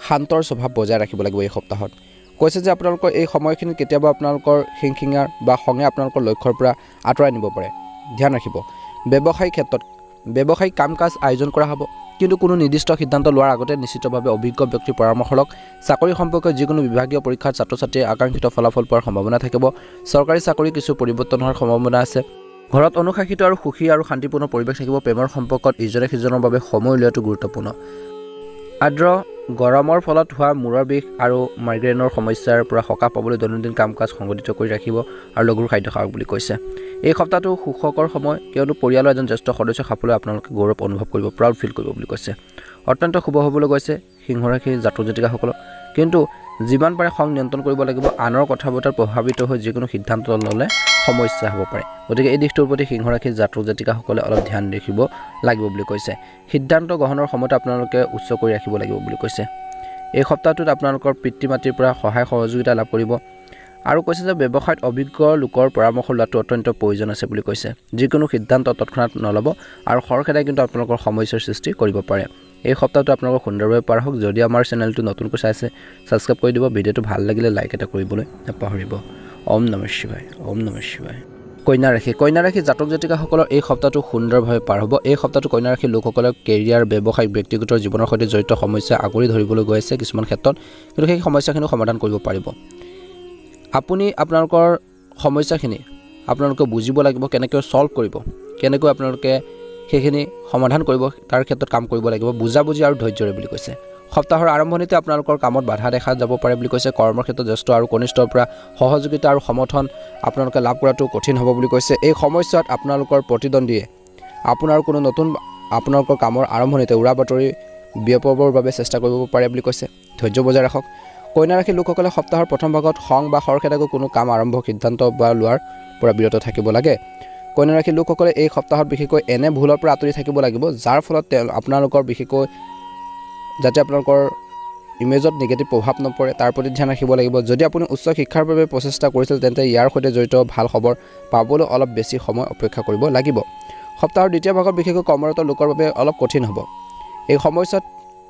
শান্তৰ স্বভাৱ বজাই ৰাখিব লাগিব এই সপ্তাহত কৈছে যে আপোনালোকৰ এই সময়খিনিত কেতিয়াবা আপোনালোকৰ হিংসিঙাৰ বা খঙে আপোনালোকৰ লক্ষ্যৰ পৰা আঁতৰাই নিব পাৰে ধ্যান ৰাখিব ব্যৱসায়িক ক্ষেত্ৰত ব্যৱসায়িক কাম কাজ আয়োজন কৰা হ'ব কিন্তু কোনো নিৰ্দিষ্ট সিদ্ধান্ত লোৱাৰ আগতে নিশ্চিতভাৱে অভিজ্ঞ ব্যক্তিৰ পৰামৰ্শ লওক চাকৰি সম্পৰ্কীয় যিকোনো বিভাগীয় পৰীক্ষাত ছাত্ৰ ছাত্ৰীয়ে আকাংক্ষিত ফলাফল পোৱাৰ সম্ভাৱনা থাকিব চৰকাৰী চাকৰি কিছু পৰিৱৰ্তন হোৱাৰ সম্ভাৱনা আছে ঘৰত অনুশাসিত আৰু সুখী আৰু শান্তিপূৰ্ণ পৰিৱেশ থাকিব প্ৰেমৰ সম্পৰ্কত ইজনে সিজনৰ বাবে সময় উলিওৱাটো গুৰুত্বপূৰ্ণ আৰ্দ্ৰ গৰমৰ ফলত হোৱা মূৰৰ বিষ আৰু মাইগ্ৰেনৰ সমস্যাৰ পৰা সকাহ পাবলৈ দৈনন্দিন কাম কাজ সংগঠিত কৰি ৰাখিব আৰু লঘু খাদ্য খাওক বুলি কৈছে এই সপ্তাহটো সুখকৰ সময় কিয়নো পৰিয়ালৰ এজন জ্যেষ্ঠ সদস্য সাফল্য আপোনালোকে গৌৰৱ অনুভৱ কৰিব প্ৰাউড ফিল কৰিব বুলি কৈছে অত্যন্ত শুভ হ'বলৈ গৈছে সিংহ ৰাশিৰ জাতক জাতিকাসকলৰ কিন্তু যিমান পাৰে খং নিয়ন্ত্ৰণ কৰিব লাগিব আনৰ কথা বতৰাত প্ৰভাৱিত হৈ যিকোনো সিদ্ধান্ত ল'লে সমস্যা হ'ব পাৰে গতিকে এই দিশটোৰ প্ৰতি সিংহ ৰাশিৰ জাতক জাতিকাসকলে অলপ ধ্যান ৰাখিব লাগিব বুলি কৈছে সিদ্ধান্ত গ্ৰহণৰ সময়ত আপোনালোকে উচ্চ কৰি ৰাখিব লাগিব বুলি কৈছে এই সপ্তাহটোত আপোনালোকৰ পিতৃ মাতৃৰ পৰা সহায় সহযোগিতা লাভ কৰিব আৰু কৈছে যে ব্যৱসায়ত অভিজ্ঞ লোকৰ পৰামৰ্শ লোৱাটো অত্যন্ত প্ৰয়োজন আছে বুলি কৈছে যিকোনো সিদ্ধান্ত তৎক্ষণাত নল'ব আৰু খৰখেদাই কিন্তু আপোনালোকৰ সমস্যাৰ সৃষ্টি কৰিব পাৰে এই সপ্তাহটো আপোনালোকৰ সুন্দৰভাৱে পাৰ হওক যদি আমাৰ চেনেলটো নতুনকৈ চাইছে ছাবস্ক্ৰাইব কৰি দিব ভিডিঅ'টো ভাল লাগিলে লাইক এটা কৰিবলৈ নাপাহৰিব ওম নমঃ শিৱায় কন্যা ৰাশি জাতক জাতিকাসকলৰ এই সপ্তাহটো সুন্দৰভাৱে পাৰ হ'ব এই সপ্তাহটো কন্যা ৰাশিৰ লোকসকলৰ কেৰিয়াৰ ব্যৱসায়িক ব্যক্তিগত জীৱনৰ সৈতে জড়িত সমস্যা আগুৰি ধৰিবলৈ গৈ আছে কিছুমান ক্ষেত্ৰত কিন্তু সেই সমস্যাখিনি সমাধান কৰিব পাৰিব আপুনি আপোনালোকৰ সমস্যাখিনি আপোনালোকে বুজিব লাগিব কেনেকৈ সলভ কৰিব কেনেকৈ আপোনালোকে সেইখিনি সমাধান কৰিব তাৰ ক্ষেত্ৰত কাম কৰিব লাগিব বুজাবুজি আৰু ধৈৰ্যৰে বুলি কৈছে সপ্তাহৰ আৰম্ভণিতে আপোনালোকৰ কামত বাধা দেখা যাব পাৰে বুলি কৈছে কৰ্মৰ ক্ষেত্ৰত জ্যেষ্ঠ আৰু কনিষ্ঠৰ পৰা সহযোগিতা আৰু সমৰ্থন আপোনালোকে লাভ কৰাটো কঠিন হ'ব বুলি কৈছে এই সময়ছোৱাত আপোনালোকৰ প্ৰতিদ্বন্দ্বীয়ে আপোনাৰ কোনো নতুন আপোনালোকৰ কামৰ আৰম্ভণিতে উৰা বাতৰি বিয়পাবৰ বাবে চেষ্টা কৰিব পাৰে বুলি কৈছে ধৈৰ্য বজাই ৰাখক কন্যা ৰাশিৰ লোকসকলে সপ্তাহৰ প্ৰথম ভাগত খং বা খৰখেদাকৈ কোনো কাম আৰম্ভ সিদ্ধান্ত বা লোৱাৰ পৰা বিৰত থাকিব লাগে। কন্যা ৰাশিৰ লোকসকলে এই সপ্তাহত বিশেষকৈ এনে ভুলৰ পৰা আঁতৰি থাকিব লাগিব যাৰ ফলত আপোনালোকৰ বিশেষকৈ যাতে আপোনালোকৰ ইমেজত নিগেটিভ প্ৰভাৱ নপৰে তাৰ প্ৰতি ধ্যান ৰাখিব লাগিব। যদি আপুনি উচ্চ শিক্ষাৰ বাবে প্ৰচেষ্টা কৰিছিল তেন্তে ইয়াৰ সৈতে জড়িত ভাল খবৰ পাবলৈ অলপ বেছি সময় অপেক্ষা কৰিব লাগিব। সপ্তাহৰ দ্বিতীয় ভাগত বিশেষকৈ কৰ্মৰত লোকৰ বাবে অলপ কঠিন হ'ব। এই সময়ছোৱাত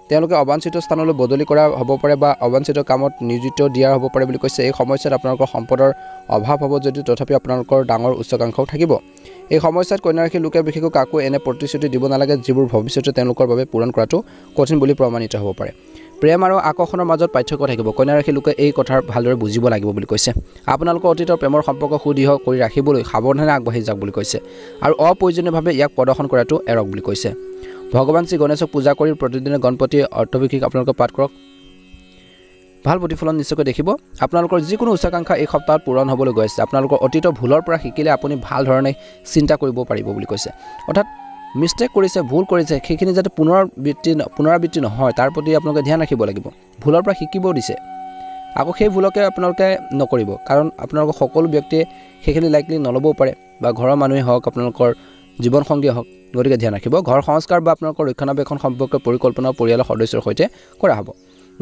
তেওঁলোকে অবাঞ্ছিত স্থানলৈ বদলি কৰা হ'ব পাৰে বা অবাঞ্ছিত কামত নিয়োজিত দিয়া হ'ব পাৰে বুলি কৈছে। এই সময়ছোৱাত আপোনালোকৰ সম্পদৰ অভাৱ হ'ব যদিও তথাপি আপোনালোকৰ ডাঙৰ উচ্চাকাংক্ষাও থাকিব। এই সময়ছোৱাত কন্যা ৰাশিৰ লোকে বিশেষকৈ কাকো এনে প্ৰতিশ্ৰুতি দিব নালাগে যিবোৰ ভৱিষ্যতে তেওঁলোকৰ বাবে পূৰণ কৰাটো কঠিন বুলি প্ৰমাণিত হ'ব পাৰে। প্ৰেম আৰু আকৰ্ষণৰ মাজত পাৰ্থক্য থাকিব। কন্যা ৰাশিৰ লোকে এই কথা ভালদৰে বুজিব লাগিব বুলি কৈছে। আপোনালোকৰ অতীতৰ প্ৰেমৰ সম্পৰ্ক সুদৃঢ় কৰি ৰাখিবলৈ সাৱধানে আগবাঢ়ি যাওক বুলি কৈছে আৰু অপ্ৰয়োজনীয়ভাৱে ইয়াক প্ৰদৰ্শন কৰাটো এৰক বুলি কৈছে। ভগৱান শ্ৰী গণেশক পূজা কৰি প্ৰতিদিনে গণপতি অৰ্থবিষয়ক আপোনালোকে পাঠ কৰক। ভাল প্ৰতিফলন নিশ্চয়কৈ দেখিব। আপোনালোকৰ যিকোনো উচ্চাকাংক্ষা এই সপ্তাহত পূৰণ হ'বলৈ গৈ আছে। আপোনালোকৰ অতীতৰ ভুলৰ পৰা শিকিলে আপুনি ভাল ধৰণে চিন্তা কৰিব পাৰিব বুলি কৈছে। অৰ্থাৎ মিষ্টেক কৰিছে, ভুল কৰিছে, সেইখিনি যাতে পুনৰাবৃত্তি নহয় তাৰ প্ৰতি আপোনালোকে ধ্যান ৰাখিব লাগিব। ভুলৰ পৰা শিকিব দিছে, আকৌ সেই ভুলকে আপোনালোকে নকৰিব, কাৰণ আপোনালোকৰ সকলো ব্যক্তিয়ে সেইখিনি লাইকলি নল'বও পাৰে বা ঘৰৰ মানুহে হওক, আপোনালোকৰ জীৱনসংগীয়ে হওক। গতিকে ধ্যান ৰাখিব। ঘৰ সংস্কাৰ বা আপোনালোকৰ ৰক্ষণাবেক্ষণ সম্পৰ্কে পৰিকল্পনা পৰিয়ালৰ সদস্যৰ সৈতে কৰা হ'ব।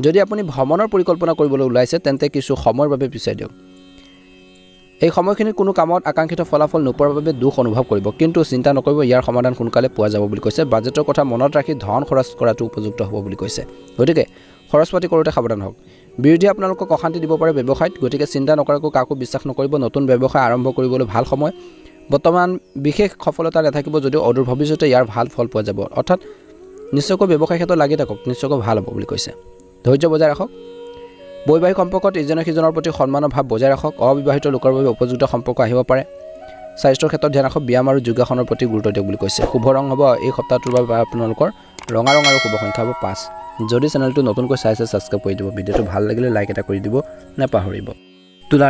যদি আপুনি ভ্ৰমণৰ পৰিকল্পনা কৰিবলৈ ওলাইছে তেন্তে কিছু সময়ৰ বাবে পিছাই দিয়ক। এই সময়খিনিত কোনো কামত আকাংক্ষিত ফলাফল নোপোৱাৰ বাবে দুখ অনুভৱ কৰিব, কিন্তু চিন্তা নকৰিব, ইয়াৰ সমাধান সোনকালে পোৱা যাব বুলি কৈছে। বাজেটৰ কথা মনত ৰাখি ধন খৰচ কৰাটো উপযুক্ত হ'ব বুলি কৈছে। গতিকে খৰচ পাতি কৰোঁতে সাৱধান হওক। বিৰোধীয়ে আপোনালোকক অশান্তি দিব পাৰে ব্যৱসায়ত, গতিকে চিন্তা নকৰাকৈ কাকো বিশ্বাস নকৰিব। নতুন ব্যৱসায় আৰম্ভ কৰিবলৈ ভাল সময়। বৰ্তমান বিশেষ সফলতা নাথাকিব যদিও অদূৰ ভৱিষ্যতে ইয়াৰ ভাল ফল পোৱা যাব। অৰ্থাৎ নিশ্চয়কৈ ব্যৱসায় ক্ষেত্ৰত লাগি থাকক, নিশ্চয়কৈ ভাল হ'ব বুলি কৈছে। ধৈৰ্য বজাই ৰাখক। বৈবাহিক সম্পৰ্কত ইজনে সিজনৰ প্ৰতি সন্মানৰ ভাৱ বজাই ৰাখক। অবিবাহিত লোকৰ বাবে উপযুক্ত সম্পৰ্ক আহিব পাৰে। স্বাস্থ্যৰ ক্ষেত্ৰত ধ্যান ৰাখক। ব্যায়াম আৰু যোগাসনৰ প্ৰতি গুৰুত্ব দিয়ক বুলি কৈছে। শুভ ৰং হ'ব এই সপ্তাহটোৰ বাবে আপোনালোকৰ ৰঙা ৰং আৰু শুভ সংখ্যা হ'ব 5। যদি চেনেলটো নতুনকৈ চাইছে ছাবস্ক্ৰাইব কৰি দিব। ভিডিঅ'টো ভাল লাগিলে লাইক এটা কৰি দিব নাপাহৰিব। তুলা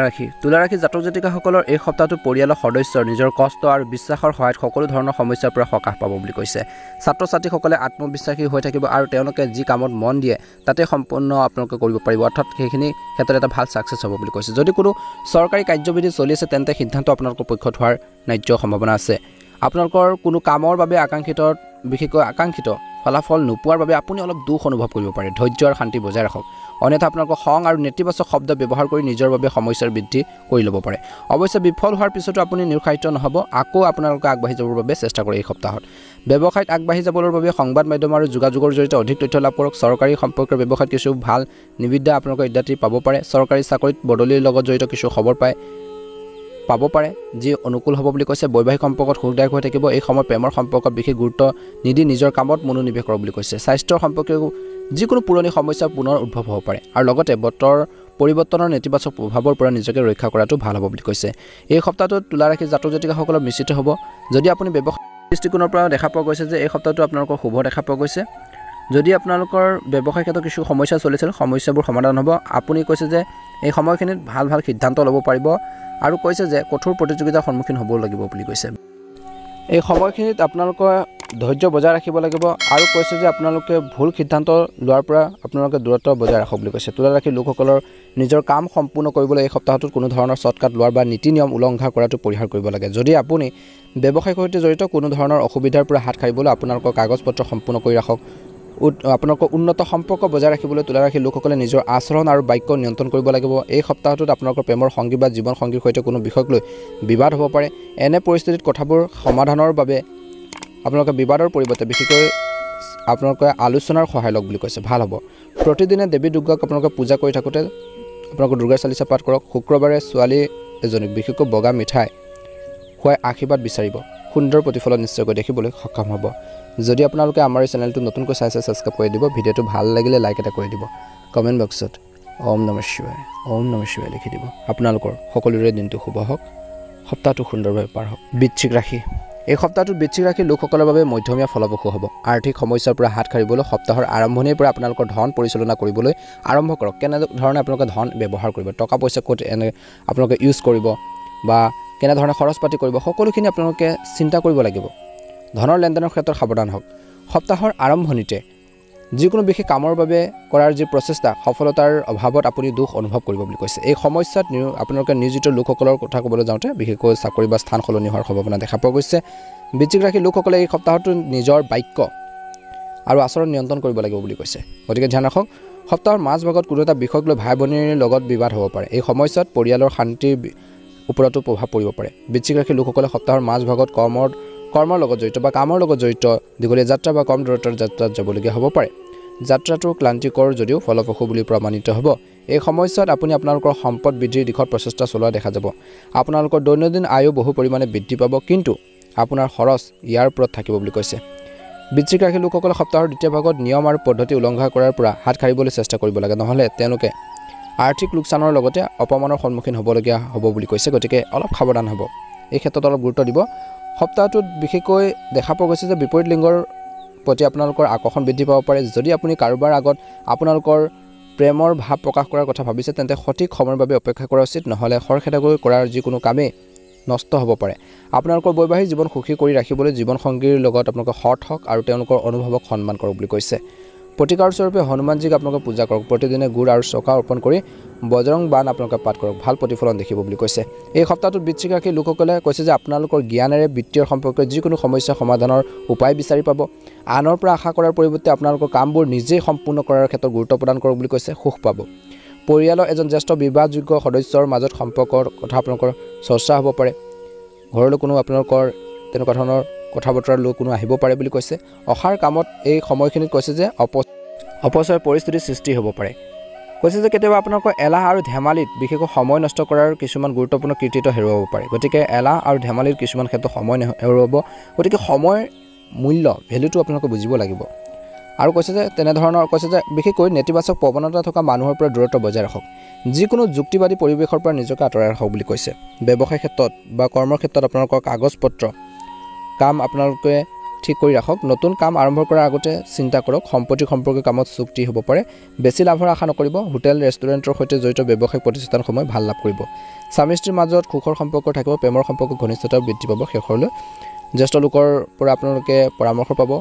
ৰাশি জাতক জাতিকাসকলৰ এই সপ্তাহটো পৰিয়ালৰ সদস্যৰ নিজৰ কষ্ট আৰু বিশ্বাসৰ সহায়ত সকলো ধৰণৰ সমস্যাৰ পৰা সকাহ পাব বুলি কৈছে। ছাত্ৰ ছাত্ৰীসকলে আত্মবিশ্বাসী হৈ থাকিব আৰু তেওঁলোকে যি কামত মন দিয়ে তাতে সম্পূৰ্ণ আপোনালোকে কৰিব পাৰিব। অৰ্থাৎ সেইখিনি ক্ষেত্ৰত এটা ভাল ছাকচেছ হ'ব বুলি কৈছে। যদি কোনো চৰকাৰী কাৰ্যবিধি চলি আছে তেন্তে সিদ্ধান্ত আপোনালোকৰ পক্ষত হোৱাৰ ন্যায্য সম্ভাৱনা আছে। আপোনালোকৰ কোনো কামৰ বাবে বিশেষকৈ আকাংক্ষিত ফলাফল নোপোৱাৰ বাবে আপুনি অলপ দুখ অনুভৱ কৰিব পাৰে। ধৈৰ্য আৰু শান্তি বজাই ৰাখক, অন্যথা আপোনালোকৰ খং আৰু নেতিবাচক শব্দ ব্যৱহাৰ কৰি নিজৰ বাবে সমস্যাৰ বৃদ্ধি কৰি ল'ব পাৰে। অৱশ্যে বিফল হোৱাৰ পিছতো আপুনি নিৰুৎসাহিত নহ'ব, আকৌ আপোনালোকে আগবাঢ়ি যাবৰ বাবে চেষ্টা কৰে। এই সপ্তাহত ব্যৱসায়ত আগবাঢ়ি যাবৰ বাবে সংবাদ মাধ্যম আৰু যোগাযোগৰ জৰিয়তে অধিক তথ্য লাভ কৰক। চৰকাৰী সম্পৰ্কৰ ব্যৱসায়ত কিছু ভাল নিবিদা আপোনালোকৰ ইত্যাদি পাব পাৰে। চৰকাৰী চাকৰিত বদলিৰ লগত জড়িত কিছু খবৰ পাব পাৰে যি অনুকূল হ'ব বুলি কৈছে। বৈবাহিক সম্পৰ্কত সুখদায়ক হৈ থাকিব। এই সময় প্ৰেমৰ সম্পৰ্কত বিশেষ গুৰুত্ব নিদি নিজৰ কামত মনোনিৱেশ কৰক বুলি কৈছে। স্বাস্থ্যৰ সম্পৰ্কীয় যিকোনো পুৰণি সমস্যা পুনৰ উদ্ভৱ হ'ব পাৰে আৰু লগতে বতৰ পৰিৱৰ্তনৰ নেতিবাচক প্ৰভাৱৰ পৰা নিজকে ৰক্ষা কৰাটো ভাল হ'ব বুলি কৈছে। এই সপ্তাহটোত তুলা ৰাশি জাতক জাতিকাসকলৰ মিশ্ৰিত হ'ব। যদি আপুনি ব্যৱসায় দৃষ্টিকোণৰ পৰা দেখা পোৱা গৈছে যে এই সপ্তাহটো আপোনালোকৰ শুভ দেখা পোৱা গৈছে। যদি আপোনালোকৰ ব্যৱসায় ক্ষেত্ৰত কিছু সমস্যা চলিছিল, সমস্যাবোৰ সমাধান হ'ব। আপুনি কৈছে যে এই সময়খিনিত ভাল সিদ্ধান্ত ল'ব পাৰিব আৰু কৈছে যে কঠোৰ প্ৰতিযোগিতাৰ সন্মুখীন হ'ব লাগিব বুলি কৈছে। এই সময়খিনিত আপোনালোকে ধৈৰ্য বজাই ৰাখিব লাগিব আৰু কৈছে যে আপোনালোকে ভুল সিদ্ধান্ত লোৱাৰ পৰা আপোনালোকে দূৰত্ব বজাই ৰাখক বুলি কৈছে। তুলা ৰাশিৰ লোকসকলৰ নিজৰ কাম সম্পূৰ্ণ কৰিবলৈ এই সপ্তাহটোত কোনো ধৰণৰ শ্বৰ্টকাট লোৱাৰ বা নীতি নিয়ম উলংঘা কৰাটো পৰিহাৰ কৰিব লাগে। যদি আপুনি ব্যৱসায়ৰ সৈতে জড়িত কোনো ধৰণৰ অসুবিধাৰ পৰা হাত সাৰিবলৈ আপোনালোকৰ কাগজ পত্ৰ সম্পূৰ্ণ কৰি ৰাখক। আপোনালোকৰ উন্নত সম্পৰ্ক বজাই ৰাখিবলৈ তুলা ৰাশিৰ লোকসকলে নিজৰ আচৰণ আৰু বাক্য নিয়ন্ত্ৰণ কৰিব লাগিব। এই সপ্তাহটোত আপোনালোকৰ প্ৰেমৰ সংগী বা জীৱন সংগীৰ সৈতে কোনো বিষয়ক লৈ বিবাদ হ'ব পাৰে। এনে পৰিস্থিতিত কথাবোৰ সমাধানৰ বাবে আপোনালোকে বিবাদৰ পৰিৱৰ্তে বিশেষকৈ আপোনালোকে আলোচনাৰ সহায় লওক বুলি কৈছে। ভাল হ'ব। প্ৰতিদিনে দেৱী দুৰ্গাক আপোনালোকে পূজা কৰি থাকোঁতে আপোনালোকে দুৰ্গা চালিচা পাঠ কৰক। শুক্ৰবাৰে ছোৱালী এজনীক বিশেষকৈ বগা মিঠাই খুৱাই আশীৰ্বাদ বিচাৰিব। সুন্দৰ প্ৰতিফলন নিশ্চয়কৈ দেখিবলৈ সক্ষম হ'ব। যদি আপোনালোকে আমাৰ এই চেনেলটো নতুনকৈ চাইছে ছাবস্ক্ৰাইব কৰি দিব। ভিডিঅ'টো ভাল লাগিলে লাইক এটা কৰি দিব। কমেণ্ট বক্সত ওম নমঃ শিৱায় লিখি দিব। আপোনালোকৰ সকলোৰে দিনটো শুভ হওক, সপ্তাহটো সুন্দৰভাৱে পাৰ হওক। বৃশ্চিক ৰাশি এই সপ্তাহটোত বৃশ্চিক ৰাশিৰ লোকসকলৰ বাবে মধ্যমীয়া ফলপ্ৰসূ হ'ব। আৰ্থিক সমস্যাৰ পৰা হাত সাৰিবলৈ সপ্তাহৰ আৰম্ভণিৰ পৰা আপোনালোকৰ ধন পৰিচালনা কৰিবলৈ আৰম্ভ কৰক। কেনেধৰণে আপোনালোকে ধন ব্যৱহাৰ কৰিব, টকা পইচা ক'ত আপোনালোকে ইউজ কৰিব বা কেনেধৰণে খৰচ পাতি কৰিব, সকলোখিনি আপোনালোকে চিন্তা কৰিব লাগিব। ধনৰ লেনদেনৰ ক্ষেত্ৰত সাৱধান হওক। সপ্তাহৰ আৰম্ভণিতে যিকোনো বিশেষ কামৰ বাবে কৰাৰ যি প্ৰচেষ্টা সফলতাৰ অভাৱত আপুনি দুখ অনুভৱ কৰিব বুলি কৈছে। এই সময়ছোৱাত আপোনালোকে নিয়োজিত লোকসকলৰ কথা ক'বলৈ যাওঁতে বিশেষকৈ চাকৰি বা স্থান সলনি হোৱাৰ সম্ভাৱনা দেখা পোৱা গৈছে। বৃশ্চিক ৰাশিৰ লোকসকলে এই সপ্তাহটো নিজৰ বাক্য আৰু আচৰণ নিয়ন্ত্ৰণ কৰিব লাগিব বুলি কৈছে। গতিকে ধ্যান ৰাখক, সপ্তাহৰ মাজভাগত কোনো এটা বিষয়ক লৈ ভাই ভনীৰ লগত বিবাদ হ'ব পাৰে। এই সময়ছোৱাত পৰিয়ালৰ শান্তিৰ ওপৰতো প্ৰভাৱ পৰিব পাৰে। বৃশ্চিক ৰাশিৰ লোকসকলে সপ্তাহৰ মাজভাগত কৰ্মৰ লগত জড়িত বা কামৰ লগত জড়িত দীঘলীয়া যাত্ৰা বা কম দূৰত্বৰ যাত্ৰাত যাবলগীয়া হ'ব পাৰে। যাত্ৰাটো ক্লান্তিকৰ যদিও ফলপ্ৰসূ বুলি প্ৰমাণিত হ'ব। এই সময়ছোৱাত আপুনি আপোনালোকৰ সম্পদ বৃদ্ধিৰ দিশত প্ৰচেষ্টা চলোৱা দেখা যাব। আপোনালোকৰ দৈনন্দিন আয়ো বহু পৰিমাণে বৃদ্ধি পাব, কিন্তু আপোনাৰ খৰচ ইয়াৰ ওপৰত থাকিব বুলি কৈছে। বৃশ্চিক ৰাশিৰ লোকসকলে সপ্তাহৰ দ্বিতীয় ভাগত নিয়ম আৰু পদ্ধতি উলংঘা কৰাৰ পৰা হাত সাৰিবলৈ চেষ্টা কৰিব লাগে, নহ'লে তেওঁলোকে আৰ্থিক লোকচানৰ লগতে অপমানৰ সন্মুখীন হ'বলগীয়া হ'ব বুলি কৈছে। গতিকে অলপ সাৱধান হ'ব, এই ক্ষেত্ৰত অলপ গুৰুত্ব দিব। সপ্তাহটোত বিশেষকৈ দেখা পোৱা গৈছে যে বিপৰীত লিংগৰ প্ৰতি আপোনালোকৰ আকৰ্ষণ বৃদ্ধি পাব পাৰে। যদি আপুনি কাৰোবাৰ আগত আপোনালোকৰ প্ৰেমৰ ভাৱ প্ৰকাশ কৰাৰ কথা ভাবিছে, তেন্তে সঠিক সময়ৰ বাবে অপেক্ষা কৰা উচিত, নহ'লে খৰখেদাকৈ কৰাৰ যিকোনো কামেই নষ্ট হ'ব পাৰে। আপোনালোকৰ বৈবাহিক জীৱন সুখী কৰি ৰাখিবলৈ জীৱনসংগীৰ লগত আপোনালোকে সৎ হওক আৰু তেওঁলোকৰ অনুভৱক সন্মান কৰক বুলি কৈছে। প্ৰতিকাৰ স্বৰূপে হনুমানজীক আপোনালোকে পূজা কৰক। প্ৰতিদিনে গুড় আৰু চকা অৰ্পণ কৰি বজৰং বান আপোনালোকে পাঠ কৰক, ভাল প্ৰতিফলন দেখিব বুলি কৈছে। এই সপ্তাহটোত বৃশ্চিক ৰাশিৰ লোকসকলে কৈছে যে আপোনালোকৰ জ্ঞানেৰে বিত্তীয় সম্পৰ্কীয় যিকোনো সমস্যা সমাধানৰ উপায় বিচাৰি পাব। আনৰ পৰা আশা কৰাৰ পৰিৱৰ্তে আপোনালোকৰ কামবোৰ নিজেই সম্পূৰ্ণ কৰাৰ ক্ষেত্ৰত গুৰুত্ব প্ৰদান কৰক বুলি কৈছে। সুখ পাব। পৰিয়ালৰ এজন জ্যেষ্ঠ বিবাহযোগ্য সদস্যৰ মাজত সম্পৰ্কৰ কথা আপোনালোকৰ চৰ্চা হ'ব পাৰে। ঘৰলৈ কোনো আপোনালোকৰ তেনেকুৱা ধৰণৰ কথা বতৰা লৈ কোনো আহিব পাৰে বুলি কৈছে। অসাৰ কামত এই সময়খিনিত কৈছে যে অপচয় পৰিস্থিতিৰ সৃষ্টি হ'ব পাৰে। কৈছে যে কেতিয়াবা আপোনালোকৰ এলাহ আৰু ধেমালিত বিশেষকৈ সময় নষ্ট কৰাৰ কিছুমান গুৰুত্বপূৰ্ণ কৃতিত্ব হেৰুৱাব পাৰে। গতিকে এলাহ আৰু ধেমালিৰ কিছুমান ক্ষেত্ৰত সময় হেৰুৱাব। গতিকে সময়ৰ মূল্য ভেলুটো আপোনালোকে বুজিব লাগিব। আৰু কৈছে যে তেনেধৰণৰ কৈছে যে বিশেষকৈ নেতিবাচক প্ৰৱণতা থকা মানুহৰ পৰা দূৰত্ব বজাই ৰাখক। যিকোনো যুক্তিবাদী পৰিৱেশৰ পৰা নিজকে আঁতৰাই ৰাখক বুলি কৈছে। ব্যৱসায় ক্ষেত্ৰত বা কৰ্মৰ ক্ষেত্ৰত আপোনালোকৰ কাগজ পত্ৰ কাম আপোনালোকে ঠিক কৰি ৰাখক। নতুন কাম আৰম্ভ কৰাৰ আগতে চিন্তা কৰক। সম্পত্তি সম্পৰ্কীয় কামত চুক্তি হ'ব পাৰে। বেছি লাভৰ আশা নকৰিব। হোটেল ৰেষ্টুৰেণ্টৰ সৈতে জড়িত ব্যৱসায়িক প্ৰতিষ্ঠানসমূহে ভাল লাভ কৰিব। স্বামী স্ত্ৰীৰ মাজত সুখৰ সম্পৰ্ক থাকিব। প্ৰেমৰ সম্পৰ্ক ঘনিষ্ঠতা বৃদ্ধি পাব। শেষলৈ জ্যেষ্ঠ লোকৰ পৰা আপোনালোকে পৰামৰ্শ পাব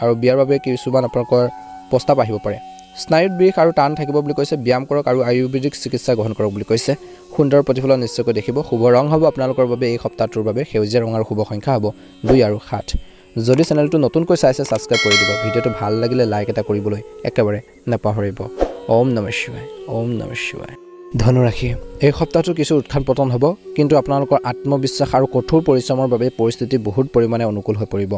আৰু বিয়াৰ বাবে কিছুমান আপোনালোকৰ প্ৰস্তাৱ আহিব পাৰে। স্নায়ুত বিষ আৰু টান থাকিব বুলি কৈছে। ব্যায়াম কৰক আৰু আয়ুৰ্বেদিক চিকিৎসা গ্ৰহণ কৰক বুলি কৈছে। সুন্দৰ প্ৰতিফলন নিশ্চয়কৈ দেখিব। শুভ ৰং হ'ব আপোনালোকৰ বাবে এই সপ্তাহটোৰ বাবে সেউজীয়া ৰং আৰু শুভ সংখ্যা হ'ব 2 আৰু 7। যদি চেনেলটো নতুনকৈ চাইছে ছাবস্ক্ৰাইব কৰি দিব। ভিডিঅ'টো ভাল লাগিলে লাইক এটা কৰিবলৈ একেবাৰে নাপাহৰিব। ওম নমঃ শিৱায়, ওম নমঃ শিৱায়। ধনুৰাশি, এই সপ্তাহটো কিছু উত্থান পতন হ'ব, কিন্তু আপোনালোকৰ আত্মবিশ্বাস আৰু কঠোৰ পৰিশ্ৰমৰ বাবে পৰিস্থিতি বহুত পৰিমাণে অনুকূল হৈ পৰিব।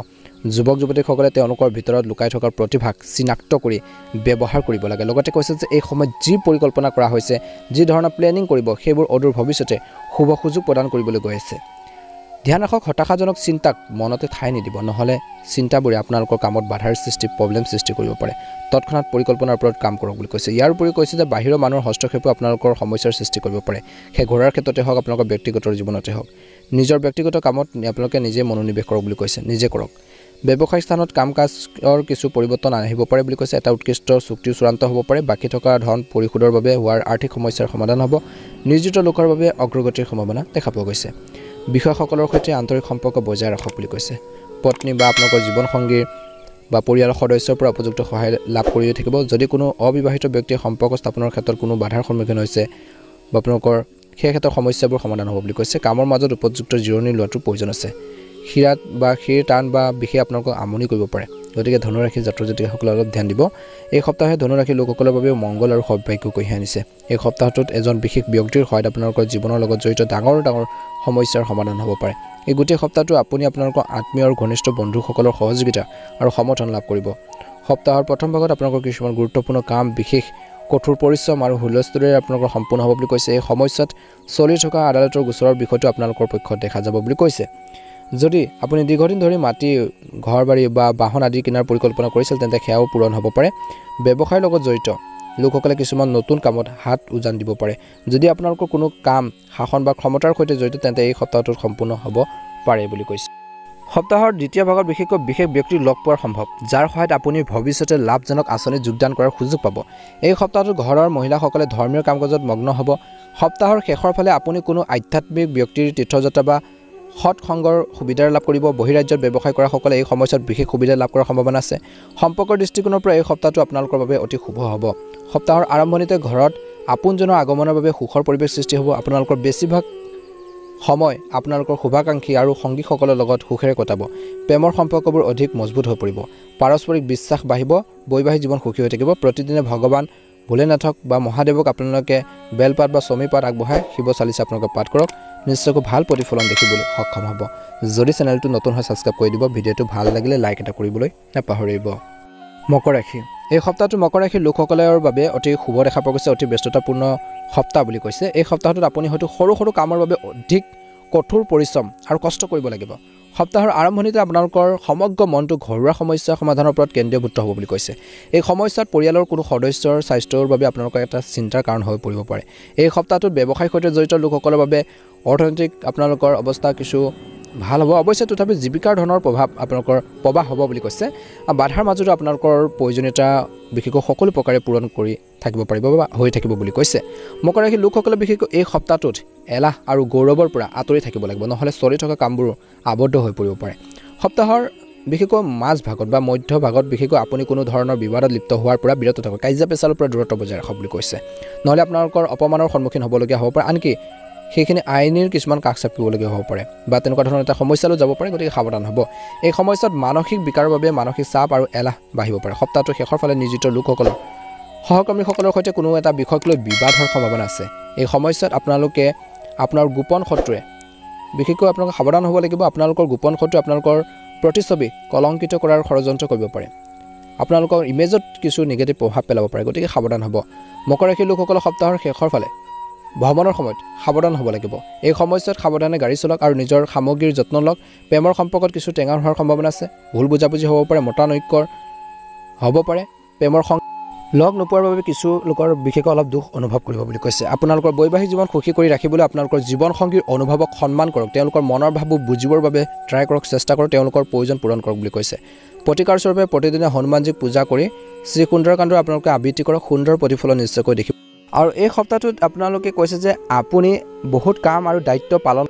যুৱক যুৱতীসকলে তেওঁলোকৰ ভিতৰত লুকাই থকাৰ প্ৰতিভাক চিনাক্ত কৰি ব্যৱহাৰ কৰিব লাগে। লগতে কৈছে যে এই সময়ত যি পৰিকল্পনা কৰা হৈছে, যি ধৰণৰ প্লেনিং কৰিব, সেইবোৰ অদূৰ ভৱিষ্যতে শুভ সুযোগ প্ৰদান কৰিবলৈ গৈ আছে। ধ্যান ৰাখক, হতাশাজনক চিন্তাক মনতে ঠাই নিদিব, নহ'লে চিন্তাবোৰে আপোনালোকৰ কামত বাধাৰ প্ৰব্লেম সৃষ্টি কৰিব পাৰে। তৎক্ষণাত পৰিকল্পনাৰ ওপৰত কাম কৰক বুলি কৈছে। ইয়াৰ উপৰি কৈছে যে বাহিৰৰ মানুহৰ হস্তক্ষেপে আপোনালোকৰ সমস্যাৰ সৃষ্টি কৰিব পাৰে। সেই ঘৰুৱাৰ ক্ষেত্ৰতে হওক, আপোনালোকৰ ব্যক্তিগত জীৱনতে হওক, নিজৰ ব্যক্তিগত কামত আপোনালোকে নিজে মনোনিৱেশ কৰক বুলি কৈছে। নিজে কৰক। ব্যৱসায়িক স্থানত কাম কাজৰ কিছু পৰিৱৰ্তন আহিব পাৰে বুলি কৈছে। এটা উৎকৃষ্ট চুক্তিও চূড়ান্ত হ'ব পাৰে। বাকী থকা ধন পৰিশোধৰ বাবে হোৱাৰ আৰ্থিক সমস্যাৰ সমাধান হ'ব। নিয়োজিত লোকৰ বাবে অগ্ৰগতিৰ সম্ভাৱনা দেখা পোৱা গৈছে। বিষয়াসকলৰ সৈতে আন্তৰিক সম্পৰ্ক বজাই ৰাখক বুলি কৈছে। পত্নী বা আপোনালোকৰ জীৱনসংগীৰ বা পৰিয়ালৰ সদস্যৰ পৰা উপযুক্ত সহায় লাভ কৰিয়ে থাকিব। যদি কোনো অবিবাহিত ব্যক্তিয়ে সম্পৰ্ক স্থাপনৰ ক্ষেত্ৰত কোনো বাধাৰ সন্মুখীন হৈছে বা আপোনালোকৰ সেই ক্ষেত্ৰৰ সমস্যাবোৰ সমাধান হ'ব বুলি কৈছে। কামৰ মাজত উপযুক্ত জিৰণি লোৱাটো প্ৰয়োজন আছে। শিৰাত বা শিৰ টান বা বিশেষ আপোনালোকক আমনি কৰিব পাৰে। গতিকে ধনুৰাশিৰ ছাত্ৰ ছাত্ৰীসকলে অলপ ধ্যান দিব। এই সপ্তাহে ধনুৰাশিৰ লোকসকলৰ বাবে মংগল আৰু সৌভাগ্য কঢ়িয়াই আনিছে। এই সপ্তাহটোত এজন বিশেষ ব্যক্তিৰ সহায়ত আপোনালোকৰ জীৱনৰ লগত জড়িত ডাঙৰ ডাঙৰ সমস্যাৰ সমাধান হ'ব পাৰে। এই গোটেই সপ্তাহটো আপুনি আপোনালোকৰ আত্মীয় আৰু ঘনিষ্ঠ বন্ধুসকলৰ সহযোগিতা আৰু সমৰ্থন লাভ কৰিব। সপ্তাহৰ প্ৰথম ভাগত আপোনালোকৰ কিছুমান গুৰুত্বপূৰ্ণ কাম বিশেষ কঠোৰ পৰিশ্ৰম আৰু হুলস্থুলেৰে আপোনালোকৰ সম্পূৰ্ণ হ'ব বুলি কৈছে। এই সময়ছোৱাত চলি থকা আদালতৰ গোচৰৰ বিষয়টো আপোনালোকৰ পক্ষত দেখা যাব বুলি কৈছে। যদি আপুনি দীৰ্ঘদিন ধৰি মাটি, ঘৰ বাৰী বা বাহন আদি কিনাৰ পৰিকল্পনা কৰিছিল, তেন্তে সেয়াও পূৰণ হ'ব পাৰে। ব্যৱসায়ৰ লগত জড়িত লোকসকলে কিছুমান নতুন কামত হাত উজান দিব পাৰে। যদি আপোনালোকৰ কোনো কাম শাসন বা ক্ষমতাৰ সৈতে জড়িত, তেন্তে এই সপ্তাহটোত সম্পূৰ্ণ হ'ব পাৰে বুলি কৈছে। সপ্তাহৰ দ্বিতীয় ভাগত বিশেষকৈ বিশেষ ব্যক্তিক লগ পোৱাৰ সম্ভৱ, যাৰ সহায়ত আপুনি ভৱিষ্যতে লাভজনক আঁচনিত যোগদান কৰাৰ সুযোগ পাব। এই সপ্তাহটোত ঘৰৰ মহিলাসকলে ধৰ্মীয় কাম কাজত মগ্ন হ'ব। সপ্তাহৰ শেষৰ ফালে আপুনি কোনো আধ্যাত্মিক ব্যক্তিৰ তীৰ্থযাত্ৰা বা সৎ সংগৰ সুবিধা লাভ কৰিব বহিৰাজ্যত ব্যৱসায় কৰা সকলে এই সময়ছোৱাত বিশেষ সুবিধা লাভ কৰাৰ সম্ভাৱনা আছে সম্পৰ্কৰ দৃষ্টিকোণৰ পৰা এই সপ্তাহটো আপোনালোকৰ বাবে অতি শুভ হ'ব সপ্তাহৰ আৰম্ভণিতে ঘৰত আপোনজনৰ আগমনৰ বাবে সুখৰ পৰিৱেশ সৃষ্টি হ'ব আপোনালোকৰ বেছিভাগ সময় আপোনালোকৰ শুভাকাংক্ষী আৰু সংগীসকলৰ লগত সুখেৰে কটাব প্ৰেমৰ সম্পৰ্কবোৰ অধিক মজবুত হৈ পৰিব পাৰস্পৰিক বিশ্বাস বাঢ়িব বৈবাহিক জীৱন সুখী হৈ থাকিব প্ৰতিদিনে ভগৱান ভোলেনাথক বা মহাদেৱক আপোনালোকে বেলপাত বা চমীপাত আগবঢ়াই শিৱ চালিচা আপোনালোকে পাঠ কৰক নিশ্চয়কৈ ভাল প্ৰতিফলন দেখিবলৈ সক্ষম হ'ব যদি চেনেলটো নতুন হয় সাবস্ক্ৰাইব কৰি দিব ভিডিঅ'টো ভাল লাগিলে লাইক এটা কৰিবলৈ নাপাহৰিব মকৰ ৰাশি এই সপ্তাহটো মকৰ ৰাশিৰ লোকসকলৰ বাবে অতি শুভ দেখা পোৱা গৈছে অতি ব্যস্ততাপূৰ্ণ সপ্তাহ বুলি কৈছে এই সপ্তাহটোত আপুনি হয়তো সৰু সৰু কামৰ বাবে অধিক কঠোৰ পৰিশ্ৰম আৰু কষ্ট কৰিব লাগিব সপ্তাহৰ আৰম্ভণিতে আপোনালোকৰ সমগ্ৰ মনটো ঘৰুৱা সমস্যা সমাধানৰ ওপৰত কেন্দ্ৰীভূত হ'ব বুলি কৈছে এই সময়ছোৱাত পৰিয়ালৰ কোনো সদস্যৰ স্বাস্থ্যৰ বাবে আপোনালোকৰ এটা চিন্তাৰ কাৰণ হৈ পৰিব পাৰে এই সপ্তাহটোত ব্যৱসায়ৰ সৈতে জড়িত লোকসকলৰ বাবে অৰ্থনৈতিক আপোনালোকৰ অৱস্থা কিছু ভাল হ'ব অৱশ্যে তথাপি জীৱিকাৰ ধৰণৰ প্ৰভাৱ হ'ব বুলি কৈছে বাধাৰ মাজতো আপোনালোকৰ প্ৰয়োজনীয়তা বিশেষকৈ সকলো প্ৰকাৰে পূৰণ কৰি থাকিব পাৰিব বা হৈ থাকিব বুলি কৈছে মকৰ ৰাশিৰ লোকসকলে বিশেষকৈ এই সপ্তাহটোত এলাহ আৰু গৌৰৱৰ পৰা আঁতৰি থাকিব লাগিব নহ'লে চলি থকা কামবোৰ আবদ্ধ হৈ পৰিব পাৰে সপ্তাহৰ বিশেষকৈ মাজ ভাগত বা মধ্য ভাগত বিশেষকৈ আপুনি কোনো ধৰণৰ বিবাদত লিপ্ত হোৱাৰ পৰা বিৰত থাকক কাজিয়া পেচালৰ পৰা দূৰত্ব বজাই ৰাখক বুলি কৈছে নহ'লে আপোনালোকৰ অপমানৰ সন্মুখীন হ'বলগীয়া হ'ব পাৰে আনকি সেইখিনি আইনীৰ কিছুমান কাষ চাপিবলগীয়া হ'ব পাৰে বা তেনেকুৱা ধৰণৰ এটা সমস্যালৈ যাব পাৰে গতিকে সাৱধান হ'ব এই সময়ছোৱাত মানসিক বিকাৰৰ বাবে মানসিক চাপ আৰু এলাহ বাঢ়িব পাৰে সপ্তাহটোৰ শেষৰ ফালে নিয়োজিত লোকসকলৰ সহকৰ্মীসকলৰ সৈতে কোনো এটা বিষয়ক লৈ বিবাদ হোৱাৰ সম্ভাৱনা আছে এই সময়ছোৱাত আপোনালোকে আপোনাৰ গোপন শত্ৰুৱে বিশেষকৈ আপোনালোকে সাৱধান হ'ব লাগিব আপোনালোকৰ গোপন শত্ৰুৱে আপোনালোকৰ প্ৰতিচ্ছবি কলংকিত কৰাৰ ষড়যন্ত্ৰ কৰিব পাৰে আপোনালোকৰ ইমেজত কিছু নিগেটিভ প্ৰভাৱ পেলাব পাৰে গতিকে সাৱধান হ'ব মকৰ ৰাশিৰ লোকসকলৰ সপ্তাহৰ শেষৰ ফালে ভ্ৰমণৰ সময়ত সাৱধান হ'ব লাগিব এই সময়ছোৱাত সাৱধানে গাড়ী চলাওক আৰু নিজৰ সামগ্ৰীৰ যত্ন লওক প্ৰেমৰ সম্পৰ্কত কিছু টেঙাৰ হোৱাৰ সম্ভাৱনা আছে ভুল বুজাবুজি হ'ব পাৰে মতানৈক্যৰ হ'ব পাৰে প্ৰেমৰ লগ নোপোৱাৰ বাবে কিছু লোকৰ বিশেষকৈ অলপ দুখ অনুভৱ কৰিব বুলি কৈছে আপোনালোকৰ বৈবাহিক জীৱন সুখী কৰি ৰাখিবলৈ আপোনালোকৰ জীৱনসংগীৰ অনুভৱক সন্মান কৰক তেওঁলোকৰ মনৰ ভাৱবোৰ বুজিবৰ বাবে ট্ৰাই কৰক চেষ্টা কৰক তেওঁলোকৰ প্ৰয়োজন পূৰণ কৰক বুলি কৈছে প্ৰতিকাৰ স্বৰূপে প্ৰতিদিনে হনুমানজীক পূজা কৰি শ্ৰী সুন্দৰকাণ্ডৰ আপোনালোকে আবৃত্তি কৰক সুন্দৰ প্ৰতিফলন নিশ্চয়কৈ দেখিব আৰু এই সপ্তাহটোত আপোনালোকে কৈছে যে আপুনি বহুত কাম আৰু দায়িত্ব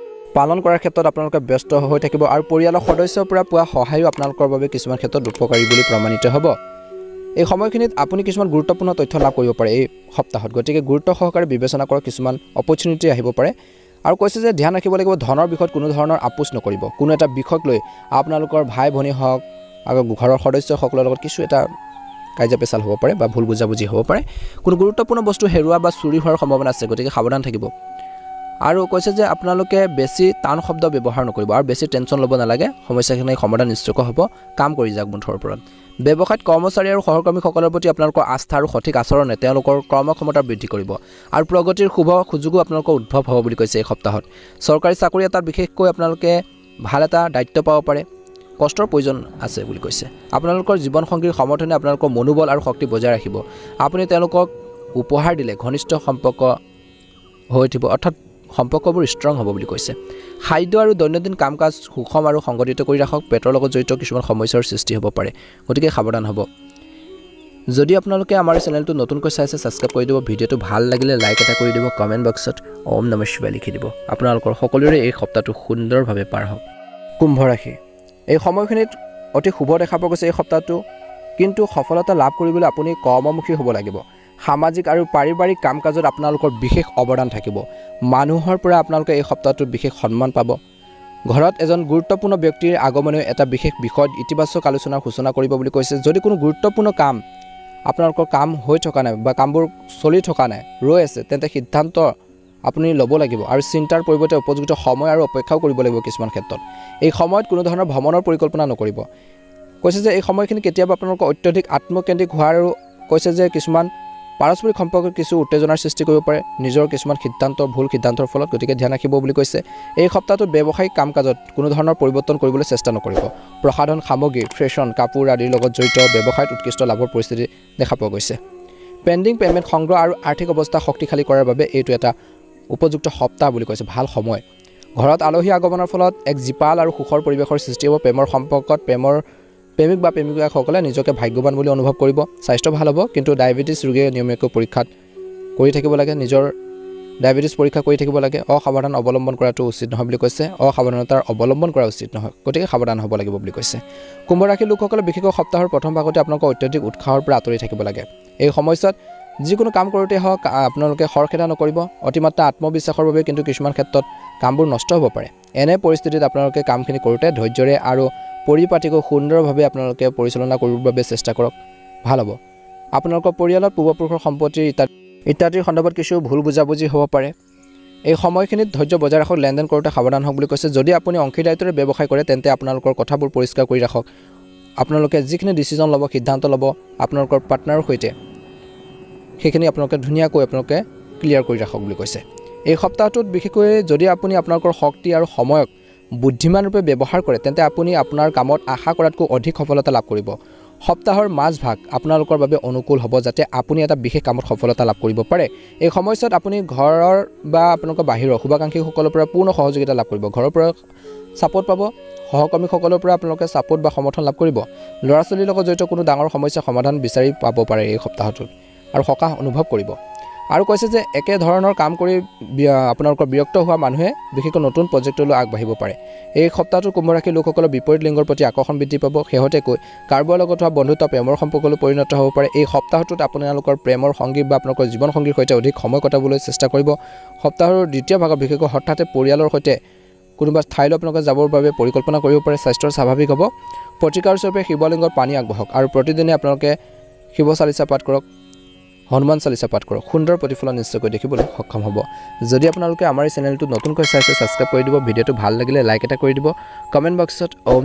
পালন কৰাৰ ক্ষেত্ৰত আপোনালোকে ব্যস্ত হৈ থাকিব আৰু পৰিয়ালৰ সদস্যৰ পৰা পোৱা সহায়ো আপোনালোকৰ বাবে কিছুমান ক্ষেত্ৰত উপকাৰী বুলি প্ৰমাণিত হ'ব এই সময়খিনিত আপুনি কিছুমান গুৰুত্বপূৰ্ণ তথ্য লাভ কৰিব পাৰে এই সপ্তাহত গতিকে গুৰুত্ব সহকাৰে বিবেচনা কৰা কিছুমান অপৰচুনিটি আহিব পাৰে আৰু কৈছে যে ধ্যান ৰাখিব লাগিব ধনৰ বিষয়ত কোনো ধৰণৰ আপোচ নকৰিব কোনো এটা বিষয়ক লৈ আপোনালোকৰ ভাই ভনী হওক আৰু ঘৰৰ সদস্যসকলৰ লগত কিছু এটা কাজিয়া পেচাল হ'ব পাৰে বা ভুল বুজাবুজি হ'ব পাৰে কোনো গুৰুত্বপূৰ্ণ বস্তু হেৰুৱা বা চুৰি হোৱাৰ সম্ভাৱনা আছে গতিকে সাৱধান থাকিব আৰু কৈছে যে আপোনালোকে বেছি টান শব্দ ব্যৱহাৰ নকৰিব আৰু বেছি টেনশ্যন ল'ব নালাগে সমস্যাখিনি সমাধান নিশ্চয়কৈ হ'ব কাম কৰি যাওক মুঠৰ ওপৰত ব্যৱসায়ত কৰ্মচাৰী আৰু সহকৰ্মীসকলৰ প্ৰতি আপোনালোকৰ আস্থা আৰু সঠিক আচৰণে তেওঁলোকৰ কৰ্মক্ষমতা বৃদ্ধি কৰিব আৰু প্ৰগতিৰ শুভ সুযোগো আপোনালোকৰ উদ্ভৱ হ'ব বুলি কৈছে এই সপ্তাহত চৰকাৰী চাকৰি এটাত বিশেষকৈ আপোনালোকে ভাল এটা দায়িত্ব পাব পাৰে কষ্টৰ প্ৰয়োজন আছে বুলি কৈছে আপোনালোকৰ জীৱনসংগীৰ সমৰ্থনে আপোনালোকৰ মনোবল আৰু শক্তি বজাই ৰাখিব আপুনি তেওঁলোকক উপহাৰ দিলে ঘনিষ্ঠ সম্পৰ্ক হৈ উঠিব অৰ্থাৎ সম্পৰ্কবোৰ ষ্ট্ৰং হ'ব বুলি কৈছে খাদ্য আৰু দৈনন্দিন কাম কাজ সুষম আৰু সংগঠিত কৰি ৰাখক পেটৰ লগত জড়িত কিছুমান সমস্যাৰ সৃষ্টি হ'ব পাৰে গতিকে সাৱধান হ'ব যদি আপোনালোকে আমাৰ চেনেলটো নতুনকৈ চাইছে সাবস্ক্ৰাইব কৰি দিব ভিডিঅ'টো ভাল লাগিলে লাইক এটা কৰি দিব কমেণ্ট বক্সত ওম নমঃ শিৱায় লিখি দিব আপোনালোকৰ সকলোৰে এই সপ্তাহটো সুন্দৰভাৱে পাৰ হওক কুম্ভ ৰাশি এই সময়খিনিত অতি শুভ দেখা পোৱা গৈছে এই সপ্তাহটো কিন্তু সফলতা লাভ কৰিবলৈ আপুনি কৰ্মমুখী হ'ব লাগিব সামাজিক আৰু পাৰিবাৰিক কাম কাজত আপোনালোকৰ বিশেষ অৱদান থাকিব মানুহৰ পৰা আপোনালোকে এই সপ্তাহটোত বিশেষ সন্মান পাব ঘৰত এজন গুৰুত্বপূৰ্ণ ব্যক্তিৰ আগমনে এটা বিশেষ বিষয়ত ইতিবাচক আলোচনাৰ সূচনা কৰিব বুলি কৈছে যদি কোনো গুৰুত্বপূৰ্ণ কাম আপোনালোকৰ কাম হৈ থকা নাই বা কামবোৰ চলি থকা নাই ৰৈ আছে তেন্তে সিদ্ধান্ত আপুনি ল'ব লাগিব আৰু চিন্তাৰ পৰিৱৰ্তে উপযুক্ত সময় আৰু অপেক্ষাও কৰিব লাগিব কিছুমান ক্ষেত্ৰত এই সময়ত কোনো ধৰণৰ ভ্ৰমণৰ পৰিকল্পনা নকৰিব কৈছে যে এই সময়খিনি কেতিয়াবা আপোনালোকৰ অত্যধিক আত্মকেন্দ্ৰিক হোৱাৰ আৰু কৈছে যে কিছুমান পাৰস্পৰিক সম্পৰ্কত কিছু উত্তেজনাৰ সৃষ্টি কৰিব পাৰে নিজৰ কিছুমান ভুল সিদ্ধান্তৰ ফলত গতিকে ধ্যান ৰাখিব বুলি কৈছে এই সপ্তাহটোত ব্যৱসায়িক কাম কাজত কোনো ধৰণৰ পৰিৱৰ্তন কৰিবলৈ চেষ্টা নকৰিব প্ৰসাধন সামগ্ৰী ফেশ্বন কাপোৰ আদিৰ লগত জড়িত ব্যৱসায়ত উৎকৃষ্ট লাভৰ পৰিস্থিতি দেখা পোৱা গৈছে পেণ্ডিং পেমেণ্ট সংগ্ৰহ আৰু আৰ্থিক অৱস্থা শক্তিশালী কৰাৰ বাবে এইটো এটা উপযুক্ত সপ্তাহ বুলি কৈছে ভাল সময় ঘৰত আলহী আগমনৰ ফলত এক জীপাল আৰু সুখৰ পৰিৱেশৰ সৃষ্টি হ'ব প্ৰেমৰ সম্পৰ্কত প্ৰেমিক বা প্ৰেমিকাসকলে নিজকে ভাগ্যৱান বুলি অনুভৱ কৰিব স্বাস্থ্য ভাল হ'ব কিন্তু ডায়েবেটিছ ৰোগীয়ে নিয়মীয়াকৈ পৰীক্ষাত কৰি থাকিব লাগে নিজৰ ডায়াবেটিছ পৰীক্ষা কৰি থাকিব লাগে অসাৱধান অৱলম্বন কৰাটো উচিত নহয় বুলি কৈছে অসাৱধানতাৰ অৱলম্বন কৰা উচিত নহয় গতিকে সাৱধান হ'ব লাগিব বুলি কৈছে কুম্ভ ৰাশিৰ লোকসকলে বিশেষকৈ সপ্তাহৰ প্ৰথম ভাগতে আপোনালোকৰ অত্যাধিক উৎসাহৰ পৰা আঁতৰি থাকিব লাগে এই সময়ছোৱাত যিকোনো কাম কৰোঁতে হওক আপোনালোকে খৰখেদা নকৰিব অতিমাত্ৰা আত্মবিশ্বাসৰ বাবে কিন্তু কিছুমান ক্ষেত্ৰত কামবোৰ নষ্ট হ'ব পাৰে এনে পৰিস্থিতিত আপোনালোকে কামখিনি কৰোঁতে ধৈৰ্যৰে আৰু পৰিপাটিকৈ সুন্দৰভাৱে আপোনালোকে পৰিচালনা কৰিবৰ বাবে চেষ্টা কৰক ভাল হ'ব আপোনালোকৰ পৰিয়ালত পূৰ্বপুৰুষৰ সম্পত্তিৰ ইত্যাদিৰ সন্দৰ্ভত কিছু ভুল বুজাবুজি হ'ব পাৰে এই সময়খিনিত ধৈৰ্য বজাই ৰাখক লেনদেন কৰোঁতে সাৱধান হওক বুলি কৈছে যদি আপুনি অংশীদাৰিত্বৰে ব্যৱসায় কৰে তেন্তে আপোনালোকৰ কথাবোৰ পৰিষ্কাৰ কৰি ৰাখক আপোনালোকে যিখিনি ডিচিজন ল'ব সিদ্ধান্ত ল'ব আপোনালোকৰ পাৰ্টনাৰৰ সৈতে সেইখিনি আপোনালোকে ধুনীয়াকৈ আপোনালোকে ক্লিয়াৰ কৰি ৰাখক বুলি কৈছে এই সপ্তাহটোত বিশেষকৈ যদি আপুনি আপোনালোকৰ শক্তি আৰু সময়ক বুদ্ধিমান ৰূপে ব্যৱহাৰ কৰে তেন্তে আপুনি আপোনাৰ কামত আশা কৰাতকৈ অধিক সফলতা লাভ কৰিব সপ্তাহৰ মাজভাগ আপোনালোকৰ বাবে অনুকূল হ'ব যাতে আপুনি এটা বিশেষ কামত সফলতা লাভ কৰিব পাৰে এই সময়ছোৱাত আপুনি ঘৰৰ বা আপোনালোকৰ বাহিৰৰ শুভাকাংক্ষীসকলৰ পৰা পূৰ্ণ সহযোগিতা লাভ কৰিব ঘৰৰ পৰা ছাপোৰ্ট পাব সহকৰ্মীসকলৰ পৰা আপোনালোকে ছাপোৰ্ট বা সমৰ্থন লাভ কৰিব ল'ৰা ছোৱালীৰ লগত জড়িত কোনো ডাঙৰ সমস্যাৰ সমাধান বিচাৰি পাব পাৰে এই সপ্তাহটোত আৰু সকাহ অনুভৱ কৰিব আৰু কৈছে যে একে ধৰণৰ কাম কৰি আপোনালোকৰ বিৰক্ত হোৱা মানুহে বিশেষকৈ নতুন প্ৰজেক্টলৈ আগবাঢ়িব পাৰে এই সপ্তাহটোত কুম্ভ ৰাশিৰ লোকসকলৰ বিপৰীত লিংগৰ প্ৰতি আকৰ্ষণ বৃদ্ধি পাব শেহতীয়াকৈ কাৰোবাৰ লগত হোৱা বন্ধুত্ব প্ৰেমৰ সম্পৰ্কলৈ পৰিণত হ'ব পাৰে এই সপ্তাহটোত আপোনালোকৰ প্ৰেমৰ সংগী বা আপোনালোকৰ জীৱন সংগীৰ সৈতে অধিক সময় কটাবলৈ চেষ্টা কৰিব সপ্তাহৰ দ্বিতীয় ভাগত বিশেষকৈ হঠাতে পৰিয়ালৰ সৈতে কোনোবা ঠাইলৈ আপোনালোকে যাবৰ বাবে পৰিকল্পনা কৰিব পাৰে স্বাস্থ্যৰ স্বাভাৱিক হ'ব প্ৰতিকাৰ স্বৰূপে শিৱলিংগত পানী আগবঢ়াওক আৰু প্ৰতিদিনে আপোনালোকে শিৱ চালিচা পাঠ কৰক হনুমান চালিচা পাঠ কৰক সুন্দৰ প্ৰতিফলন নিশ্চয়কৈ দেখিবলৈ সক্ষম হ'ব যদি আপোনালোকে আমাৰ এই চেনেলটো নতুনকৈ চাইছে ছাবস্ক্ৰাইব কৰি দিব ভিডিঅ'টো ভাল লাগিলে লাইক এটা কৰি দিব কমেণ্ট বক্সত ওম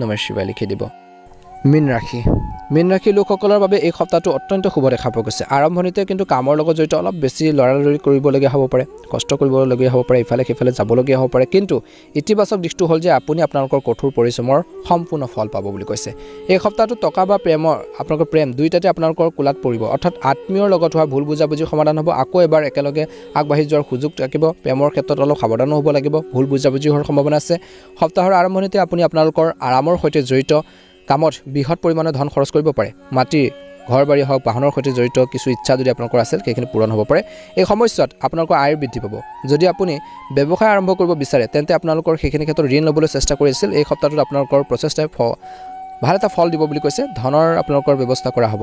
নমঃ শিৱায় লিখি দিব মীন ৰাশি লোকসকলৰ বাবে এই সপ্তাহটো অত্যন্ত শুভ দেখা পোৱা গৈছে আৰম্ভণিতে কিন্তু কামৰ লগত জড়িত অলপ বেছি লৰালৰি কৰিবলগীয়া হ'ব পাৰে কষ্ট কৰিবলগীয়া হ'ব পাৰে ইফালে সিফালে যাবলগীয়া হ'ব পাৰে কিন্তু ইতিবাচক দিশটো হ'ল যে আপুনি আপোনালোকৰ কঠোৰ পৰিশ্ৰমৰ সম্পূৰ্ণ ফল পাব বুলি কৈছে এই সপ্তাহটো টকা বা আপোনালোকৰ প্ৰেম দুয়োটাতে আপোনালোকৰ কোলাত পৰিব অৰ্থাৎ আত্মীয়ৰ লগত হোৱা ভুল বুজাবুজিৰ সমাধান হ'ব আকৌ এবাৰ একেলগে আগবাঢ়ি যোৱাৰ সুযোগ থাকিব প্ৰেমৰ ক্ষেত্ৰত অলপ সাৱধানো হ'ব লাগিব ভুল বুজাবুজি হোৱাৰ সম্ভাৱনা আছে সপ্তাহৰ আৰম্ভণিতে আপুনি আপোনালোকৰ আৰামৰ সৈতে জড়িত কামত বৃহৎ পৰিমাণে ধন খৰচ কৰিব পাৰে মাটি ঘৰ বাৰী হওক বাহনৰ সৈতে জড়িত কিছু ইচ্ছা যদি আপোনালোকৰ আছে সেইখিনি পূৰণ হ'ব পাৰে এই সময়ছোৱাত আপোনালোকৰ আয় বৃদ্ধি পাব যদি আপুনি ব্যৱসায় আৰম্ভ কৰিব বিচাৰে তেন্তে আপোনালোকৰ সেইখিনি ক্ষেত্ৰত ঋণ ল'বলৈ চেষ্টা কৰি আছিল এই সপ্তাহটোত আপোনালোকৰ প্ৰচেষ্টাই ভাল এটা ফল দিব বুলি কৈছে ধনৰ আপোনালোকৰ ব্যৱস্থা কৰা হ'ব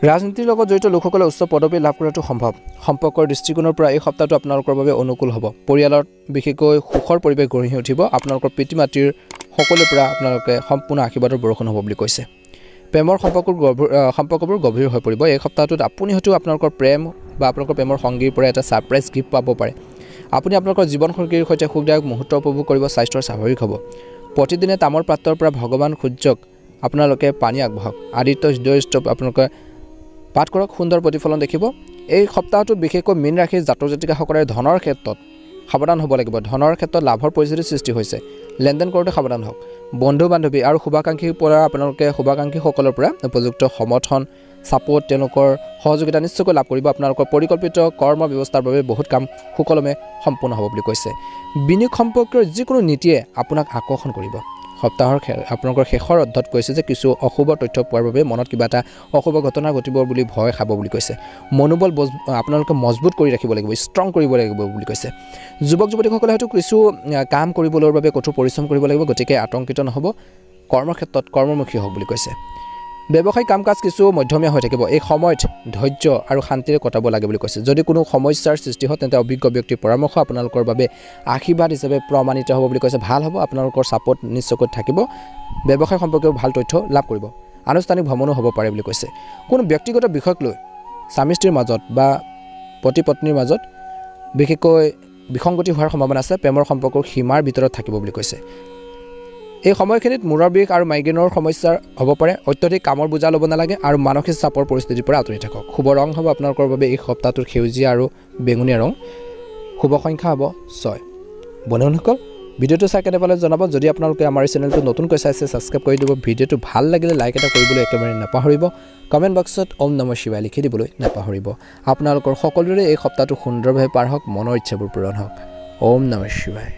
ৰাজনীতিৰ লগত জড়িত লোকসকলে উচ্চ পদবী লাভ কৰাটো সম্ভৱ সম্পৰ্কৰ দৃষ্টিকোণৰ পৰা এই সপ্তাহটো আপোনালোকৰ বাবে অনুকূল হ'ব পৰিয়ালত বিশেষকৈ সুখৰ পৰিৱেশ গঢ়ি উঠিব আপোনালোকৰ পিতৃ মাতৃৰ সকলোৰে পৰা আপোনালোকে সম্পূৰ্ণ আশীৰ্বাদৰ বৰষুণ হ'ব বুলি কৈছে প্ৰেমৰ সম্পৰ্কবোৰ গভীৰ হৈ পৰিব এই সপ্তাহটোত আপুনি হয়তো আপোনালোকৰ প্ৰেম বা আপোনালোকৰ প্ৰেমৰ সংগীৰ পৰা এটা ছাৰপ্ৰাইজ গিফ্ট পাব পাৰে আপুনি আপোনালোকৰ জীৱন সংগীৰ সৈতে সুখদায়ক মুহূৰ্ত উপভোগ কৰিব স্বাস্থ্যৰ স্বাভাৱিক হ'ব প্ৰতিদিনে তামৰ পাত্ৰৰ পৰা ভগৱান সূৰ্যক আপোনালোকে পানী আগবঢ়াওক আদিত্য হৃদয়স্তৱ আপোনালোকে পাঠ কৰক সুন্দৰ প্ৰতিফলন দেখিব এই সপ্তাহটোত বিশেষকৈ মীন ৰাশিৰ জাতক জাতিকাসকলে ধনৰ ক্ষেত্ৰত সাৱধান হ'ব লাগিব ধনৰ ক্ষেত্ৰত লাভৰ পৰিস্থিতিৰ সৃষ্টি হৈছে লেনদেন কৰোঁতে সাৱধান হওক বন্ধু বান্ধৱী আৰু শুভাকাংক্ষীৰ পৰা আপোনালোকে শুভাকাংক্ষীসকলৰ পৰা উপযুক্ত সমৰ্থন ছাপোৰ্ট তেওঁলোকৰ সহযোগিতা নিশ্চয়কৈ লাভ কৰিব আপোনালোকৰ পৰিকল্পিত কৰ্ম ব্যৱস্থাৰ বাবে বহুত কাম সুকলমে সম্পূৰ্ণ হ'ব বুলি কৈছে বিনিয়োগ সম্পৰ্কীয় যিকোনো নীতিয়ে আপোনাক আকৰ্ষণ কৰিব সপ্তাহৰ আপোনালোকৰ শেষৰ অধ্যত কৈছে যে কিছু অশুভ তথ্য পোৱাৰ বাবে মনত কিবা এটা অশুভ ঘটনা ঘটিব বুলি ভয় খাব বুলি কৈছে মনোবল আপোনালোকে মজবুত কৰি ৰাখিব লাগিব ষ্ট্ৰং কৰিব লাগিব বুলি কৈছে যুৱক যুৱতীসকলে হয়তো কিছু কাম কৰিবলৈ বাবে কঠোৰ পৰিশ্ৰম কৰিব লাগিব গতিকে আতংকিত নহ'ব কৰ্মক্ষেত্ৰত কৰ্মমুখী হওক বুলি কৈছে ব্যৱসায়িক কাম কাজ কিছু মধ্যমীয়া হৈ থাকিব এই সময়ত ধৈৰ্য আৰু শান্তিৰে কটাব লাগে বুলি কৈছে যদি কোনো সমস্যাৰ সৃষ্টি হয় তেন্তে অভিজ্ঞ ব্যক্তিৰ পৰামৰ্শ আপোনালোকৰ বাবে আশীৰ্বাদ হিচাপে প্ৰমাণিত হ'ব বুলি কৈছে ভাল হ'ব আপোনালোকৰ ছাপোৰ্ট নিশ্চয়কৈ থাকিব ব্যৱসায় সম্পৰ্কীয় ভাল তথ্য লাভ কৰিব আনুষ্ঠানিক ভ্ৰমণো হ'ব পাৰে বুলি কৈছে কোনো ব্যক্তিগত বিষয়ক লৈ স্বামী স্ত্ৰীৰ মাজত বা পতি পত্নীৰ মাজত বিশেষকৈ বিসংগতি হোৱাৰ সম্ভাৱনা আছে প্ৰেমৰ সম্পৰ্কৰ সীমাৰ ভিতৰত থাকিব বুলি কৈছে এই সময়খিনিত মূৰৰ বিষ আৰু মাইগ্ৰেনৰ সমস্যা হ'ব পাৰে অত্যধিক কামৰ বোজা ল'ব নালাগে আৰু মানসিক চাপৰ পৰিস্থিতিৰ পৰা আঁতৰি থাকক শুভ ৰং হ'ব আপোনালোকৰ বাবে এই সপ্তাহটোৰ সেউজীয়া আৰু বেঙুনীয়া ৰং শুভ সংখ্যা হ'ব 6 বন্ধুসকল ভিডিঅ'টো চাই কেনে পালে জনাব যদি আপোনালোকে আমাৰ এই চেনেলটো নতুনকৈ চাইছে ছাবস্ক্ৰাইব কৰি দিব ভিডিঅ'টো ভাল লাগিলে লাইক এটা কৰিবলৈ একেবাৰে নাপাহৰিব কমেণ্ট বক্সত ওম নমঃ শিৱায় লিখি দিবলৈ নাপাহৰিব আপোনালোকৰ সকলোৰে এই সপ্তাহটো সুন্দৰভাৱে পাৰ হওক মনৰ ইচ্ছাবোৰ পূৰণ হওক ওম নমঃ শিৱায়